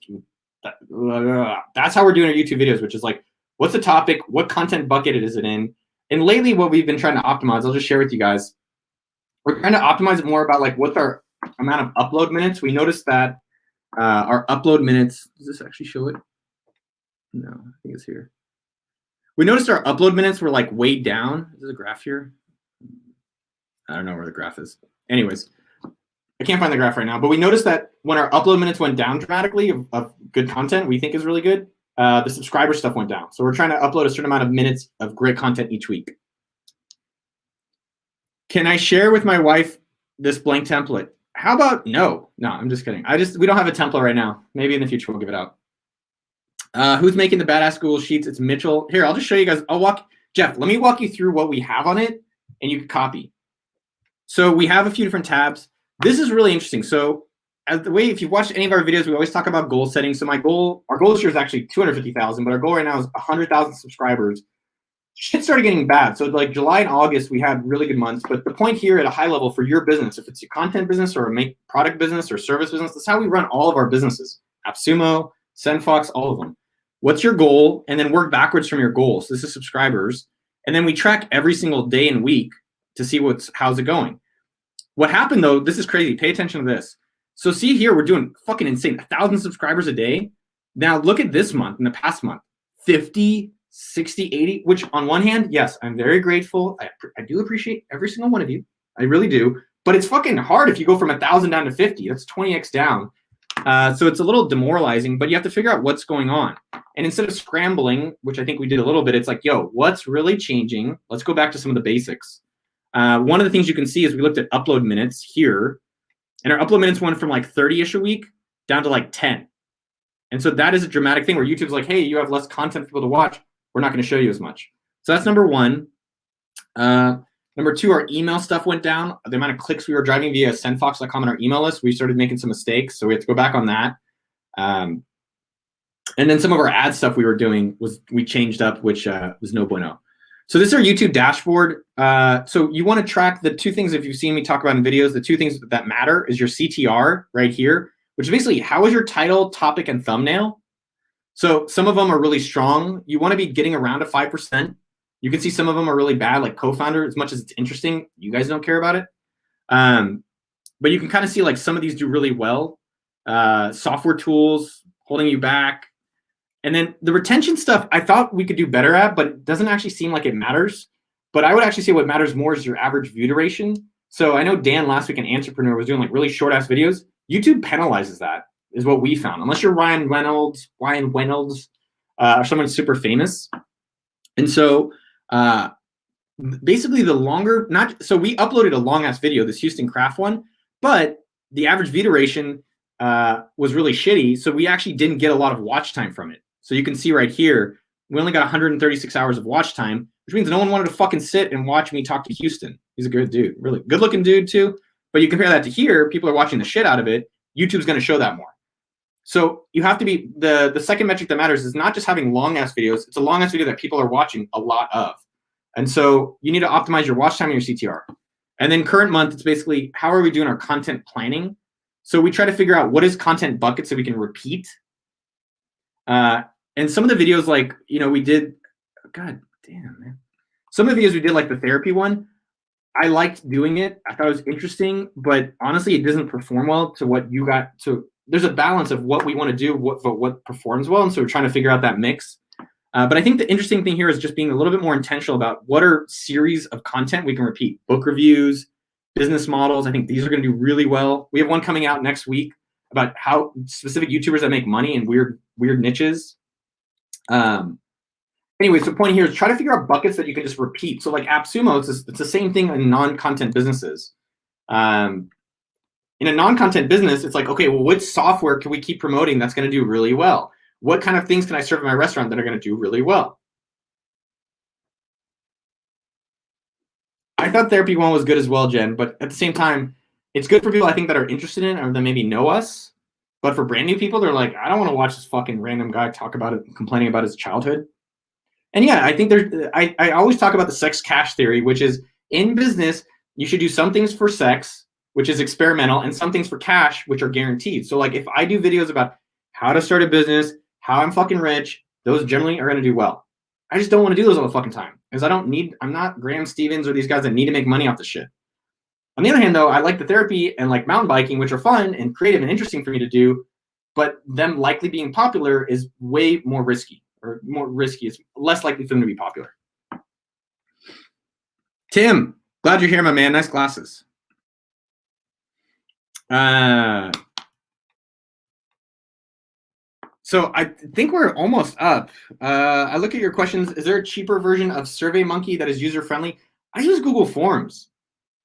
That's how we're doing our YouTube videos, which is like, what's the topic? What content bucket is it in? And lately, what we've been trying to optimize, I'll just share with you guys. We're trying to optimize it more about like what's our amount of upload minutes. We noticed that our upload minutes, does this actually show it? No, I think it's here. We noticed our upload minutes were like way down. Is there a graph here? I don't know where the graph is. Anyways, I can't find the graph right now, but we noticed that when our upload minutes went down dramatically of good content we think is really good, the subscriber stuff went down. So we're trying to upload a certain amount of minutes of great content each week. Can I share with my wife this blank template? How about no? No, I'm just kidding. We don't have a template right now. Maybe in the future we'll give it out. Who's making the badass Google Sheets? It's Mitchell. Here, I'll just show you guys. Jeff, let me walk you through what we have on it, and you can copy. So we have a few different tabs. This is really interesting. So if you've watched any of our videos, we always talk about goal setting. So our goal this year is actually 250,000, but our goal right now is 100,000 subscribers. shit started getting bad. So like July and August, we had really good months. But the point here at a high level for your business, if it's a content business or a make product business or service business, that's how we run all of our businesses. AppSumo, SendFox, all of them. What's your goal? And then work backwards from your goals. This is subscribers. And then we track every single day and week to see how's it going. What happened though, this is crazy. Pay attention to this. So see here, we're doing fucking insane. 1,000 subscribers a day. Now look at this month, in the past month, 50, 60, 80, which on one hand, yes, I'm very grateful. I do appreciate every single one of you. I really do. But it's fucking hard if you go from 1,000 down to 50. That's 20x down. So it's a little demoralizing, but you have to figure out what's going on. And instead of scrambling, which I think we did a little bit, it's like, yo, what's really changing? Let's go back to some of the basics. One of the things you can see is we looked at upload minutes here, and our upload minutes went from like 30-ish a week down to like 10. And so that is a dramatic thing where YouTube's like, hey, you have less content for people to watch. We're not going to show you as much. So that's number one. Number two, our email stuff went down. The amount of clicks we were driving via sendfox.com on our email list, we started making some mistakes. So we have to go back on that. And then some of our ad stuff we were doing we changed up, which was no bueno. So this is our YouTube dashboard. So you want to track the two things, if you've seen me talk about in videos, the two things that matter is your CTR right here, which is basically how is your title, topic, and thumbnail. So some of them are really strong. You want to be getting around to 5%. You can see some of them are really bad, like co-founder, as much as it's interesting, you guys don't care about it. But you can kind of see like some of these do really well. Software tools, holding you back. And then the retention stuff, I thought we could do better at, but it doesn't actually seem like it matters. But I would actually say what matters more is your average view duration. So I know Dan last week in Entrepreneur was doing like really short ass videos. YouTube penalizes that, is what we found. Unless you're Ryan Reynolds, or someone super famous. And so basically the longer, so we uploaded a long ass video, this Houston craft one, but the average view duration was really shitty. So we actually didn't get a lot of watch time from it. So you can see right here, we only got 136 hours of watch time, which means no one wanted to fucking sit and watch me talk to Houston. He's a good dude, really good looking dude too. But you compare that to here, people are watching the shit out of it. YouTube's going to show that more. So you have to be, the second metric that matters is not just having long ass videos. It's a long ass video that people are watching a lot of. And so you need to optimize your watch time and your CTR. And then current month, it's basically how are we doing our content planning? So we try to figure out what is content buckets so we can repeat. And some of the videos, like, we did, God damn, man. Some of the videos we did, like the therapy one, I liked doing it. I thought it was interesting, but honestly, it doesn't perform well to what you got to. There's a balance of what we want to do, what performs well. And so we're trying to figure out that mix. But I think the interesting thing here is just being a little bit more intentional about what are series of content we can repeat. Book reviews, business models. I think these are going to do really well. We have one coming out next week about how specific YouTubers that make money in weird niches. Anyway, so the point here is try to figure out buckets that you can just repeat. So like AppSumo, it's the same thing in non-content businesses. In a non-content business, it's like, okay, well, which software can we keep promoting that's going to do really well? What kind of things can I serve in my restaurant that are going to do really well? I thought therapy one was good as well, Jen, but at the same time, it's good for people I think that are interested in it or that maybe know us. But for brand new people, they're like, I don't want to watch this fucking random guy talk about it, complaining about his childhood. And yeah, I think I always talk about the sex cash theory, which is in business, you should do some things for sex, which is experimental, and some things for cash, which are guaranteed. So like if I do videos about how to start a business, how I'm fucking rich, those generally are going to do well. I just don't want to do those all the fucking time because I'm not Graham Stevens or these guys that need to make money off the shit. On the other hand, though, I like the therapy and like mountain biking, which are fun and creative and interesting for me to do, but them likely being popular is way more risky. Or more risky, it's less likely for them to be popular. Tim, glad you're here, my man. Nice glasses. So I think we're almost up. I look at your questions. Is there a cheaper version of SurveyMonkey that is user-friendly? I use Google Forms.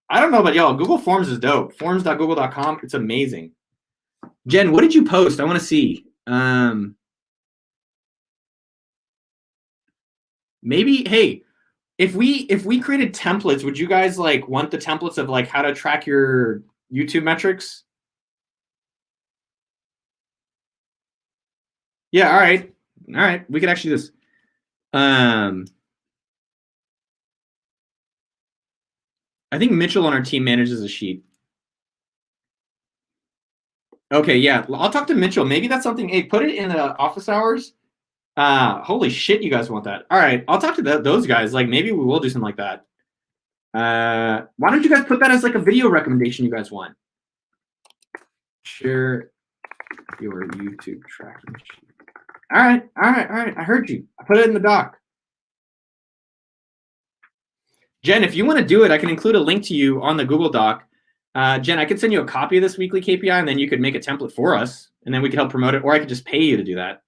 I don't know about y'all. Google Forms is dope. Forms.google.com. It's amazing. Jen, what did you post? I want to see. Maybe, hey, if we created templates, would you guys like want the templates of like how to track your YouTube metrics? Yeah, all right. We could actually just I think Mitchell on our team manages a sheet. Okay, yeah. I'll talk to Mitchell. Maybe that's something. Hey, put it in the office hours. Holy shit, you guys want that? All right, I'll talk to those guys. Like, maybe we will do something like that. Why don't you guys put that as like a video recommendation you guys want? Share your YouTube tracking sheet. All right. I heard you. I put it in the doc. Jen, if you want to do it, I can include a link to you on the Google Doc. Jen, I could send you a copy of this weekly KPI, and then you could make a template for us, and then we could help promote it, or I could just pay you to do that.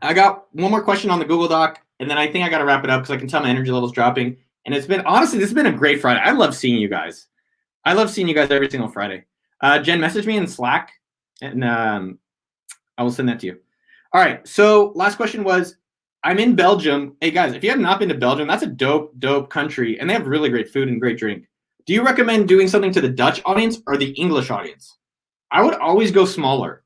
I got one more question on the Google Doc, and then I think I got to wrap it up because I can tell my energy level's dropping. And it's been, honestly, this has been a great Friday. I love seeing you guys. I love seeing you guys every single Friday. Jen, message me in Slack, and I will send that to you. All right, so last question was, I'm in Belgium. Hey, guys, if you have not been to Belgium, that's a dope country, and they have really great food and great drink. Do you recommend doing something to the Dutch audience or the English audience? I would always go smaller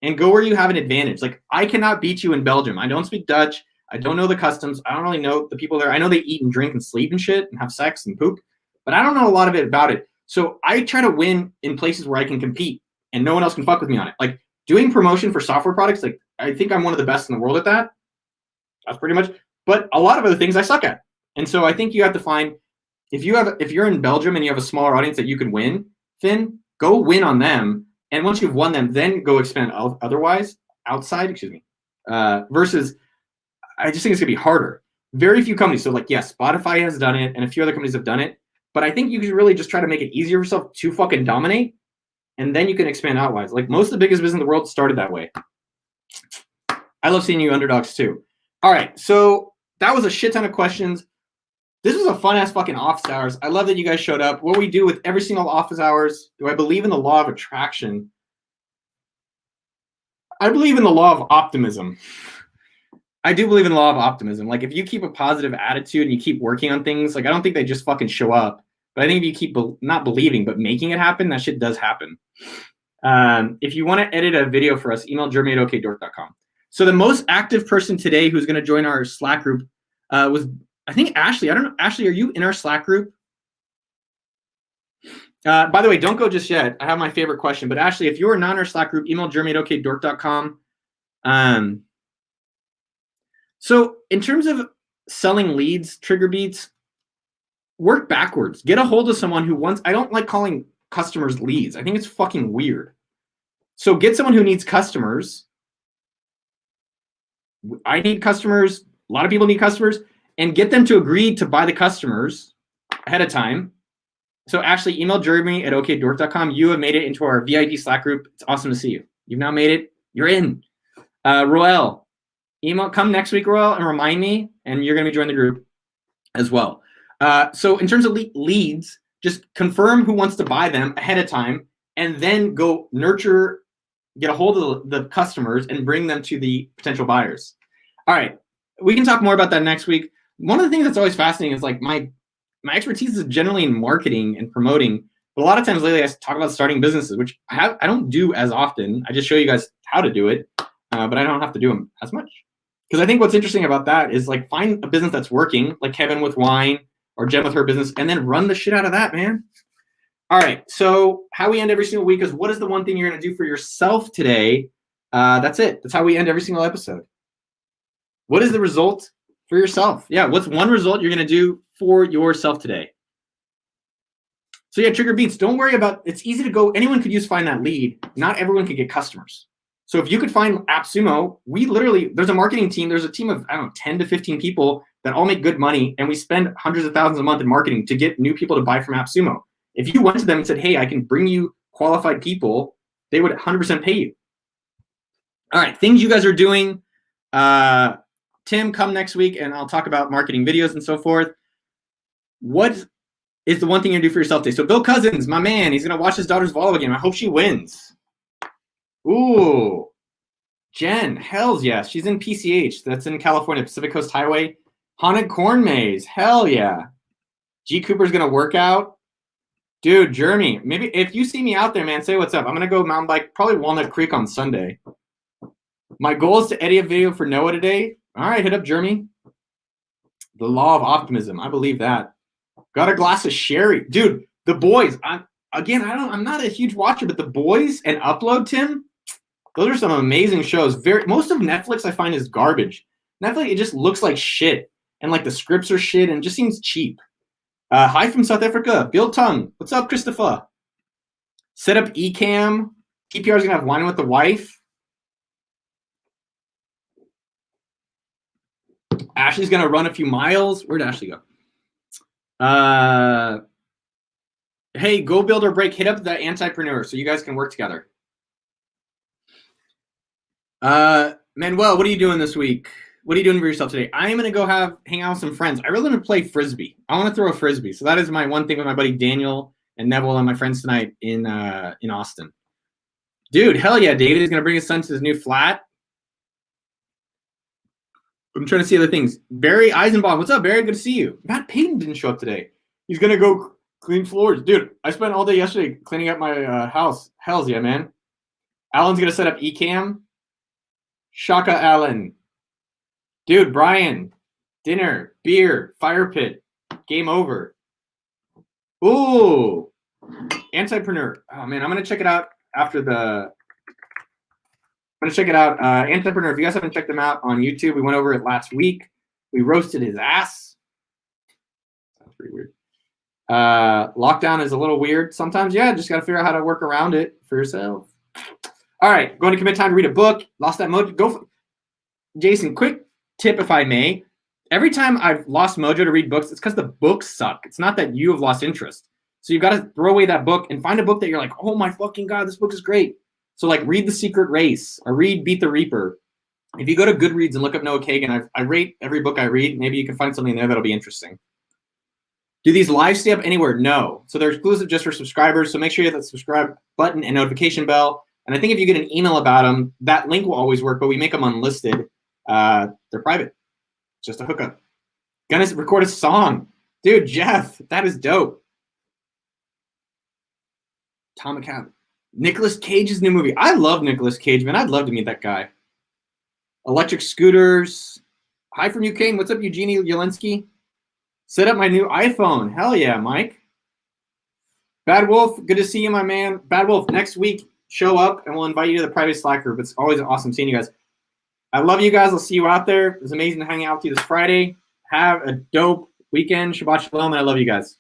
and go where you have an advantage. Like, I cannot beat you in Belgium. I don't speak Dutch. I don't know the customs. I don't really know the people there. I know they eat and drink and sleep and shit and have sex and poop, but I don't know a lot of it about it. So I try to win in places where I can compete and no one else can fuck with me on it. Like, doing promotion for software products, like, I think I'm one of the best in the world at that. That's pretty much. But a lot of other things I suck at. And so I think you have to find, if you're in Belgium and you have a smaller audience that you can win, Finn, go win on them. And once you've won them, then go expand outside, versus I just think it's gonna be harder. Very few companies. So like, yes, Spotify has done it and a few other companies have done it. But I think you should really just try to make it easier for yourself to fucking dominate. And then you can expand outwise. Like, most of the biggest business in the world started that way. I love seeing you underdogs too. All right, so that was a shit ton of questions. This was a fun-ass fucking office hours. I love that you guys showed up. What we do with every single office hours, do I believe in the law of attraction? I believe in the law of optimism. I do believe in the law of optimism. Like, if you keep a positive attitude and you keep working on things, like, I don't think they just fucking show up. But I think if you keep not believing, but making it happen, that shit does happen. If you want to edit a video for us, email jeremy@okdork.com. So the most active person today who's going to join our Slack group was, I think, Ashley. I don't know. Ashley, are you in our Slack group? By the way, don't go just yet. I have my favorite question. But Ashley, if you're not in our Slack group, email jeremy@okdork.com. So in terms of selling leads, trigger beats, work backwards. Get a hold of someone who wants, I don't like calling customers leads. I think it's fucking weird. So get someone who needs customers. I need customers. A lot of people need customers, and get them to agree to buy the customers ahead of time. So Ashley, email jeremy@okdork.com. You have made it into our VIP Slack group. It's awesome to see you. You've now made it. You're in. Roel, come next week, Roel, and remind me, and you're going to be joining the group as well. So in terms of leads, just confirm who wants to buy them ahead of time, and then go nurture, get a hold of the customers and bring them to the potential buyers. All right. We can talk more about that next week. One of the things that's always fascinating is, like, my expertise is generally in marketing and promoting, but a lot of times lately I talk about starting businesses, which I don't do as often. I just show you guys how to do it, but I don't have to do them as much. Because I think what's interesting about that is, like, find a business that's working, like Kevin with wine or Jen with her business, and then run the shit out of that, man. All right, so how we end every single week is, what is the one thing you're going to do for yourself today? That's it. That's how we end every single episode. What is the result for yourself? Yeah, what's one result you're going to do for yourself today? So yeah, trigger beats. Don't worry about, it's easy to go, anyone could find that lead. Not everyone could get customers. So if you could find AppSumo, there's a marketing team. There's a team of, 10 to 15 people that all make good money, and we spend hundreds of thousands a month in marketing to get new people to buy from AppSumo. If you went to them and said, hey, I can bring you qualified people, they would 100% pay you. All right, things you guys are doing. Tim, come next week, and I'll talk about marketing videos and so forth. What is the one thing you're going to do for yourself today? So Bill Cousins, my man, he's going to watch his daughter's volleyball game. I hope she wins. Ooh. Jen, hells yes. She's in PCH. That's in California, Pacific Coast Highway. Haunted Corn Maze. Hell yeah. G. Cooper's going to work out. Dude, Jeremy, maybe if you see me out there, man, say what's up. I'm going to go mountain bike, probably Walnut Creek on Sunday. My goal is to edit a video for Noah today. All right, hit up Jeremy. The law of optimism. I believe that. Got a glass of sherry. Dude, The Boys. I'm not a huge watcher, but The Boys and Upload, Tim, those are some amazing shows. Most of Netflix I find is garbage. Netflix, it just looks like shit. And like the scripts are shit and it just seems cheap. Hi from South Africa. Bill Tung. What's up, Christopher? Set up Ecamm. TPR's gonna have wine with the wife. Ashley's gonna run a few miles. Where'd Ashley go? Hey, Go Build or Break, hit up the Antipreneur so you guys can work together. Manuel, what are you doing this week? What are you doing for yourself today? I am gonna go hang out with some friends. I really want to play frisbee. I want to throw a frisbee. So that is my one thing with my buddy Daniel and Neville and my friends tonight in Austin. Dude, hell yeah, David is gonna bring his son to his new flat. I'm trying to see other things. Barry Eisenbaum, what's up, Barry? Good to see you. Matt Payton didn't show up today. He's gonna go clean floors. Dude, I spent all day yesterday cleaning up my house. Hells yeah, man. Alan's gonna set up Ecamm. Shaka Allen. Dude, Brian. Dinner, beer, fire pit. Game over. Ooh. Antipreneur. Oh man, I'm gonna check it out after the. I'm gonna check it out. Antipreneur. If you guys haven't checked them out on YouTube, we went over it last week. We roasted his ass. That's pretty weird. Lockdown is a little weird sometimes. Yeah, just gotta figure out how to work around it for yourself. All right, going to commit time to read a book. Lost that mojo. Go, Jason. Quick tip, if I may. Every time I've lost mojo to read books, it's because the books suck. It's not that you have lost interest. So you've got to throw away that book and find a book that you're like, oh my fucking God, this book is great. So like read The Secret Race or read Beat the Reaper. If you go to Goodreads and look up Noah Kagan, I rate every book I read. Maybe you can find something there that'll be interesting. Do these live stay up anywhere? No. So they're exclusive just for subscribers. So make sure you have that subscribe button and notification bell. And I think if you get an email about them, that link will always work, but we make them unlisted. They're private. Just a hookup. Gonna record a song. Dude, Jeff, that is dope. Tom McCann. Nicolas Cage's new movie. I love Nicolas Cage, man. I'd love to meet that guy. Electric scooters. Hi from UK. What's up, Eugenie Yelensky? Set up my new iPhone. Hell yeah, Mike. Bad Wolf, good to see you, my man. Bad Wolf, next week, show up and we'll invite you to the private Slack group. It's always awesome seeing you guys. I love you guys. I'll see you out there. It was amazing to hang out with you this Friday. Have a dope weekend. Shabbat shalom, and I love you guys.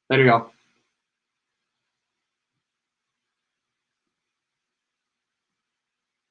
Later, y'all.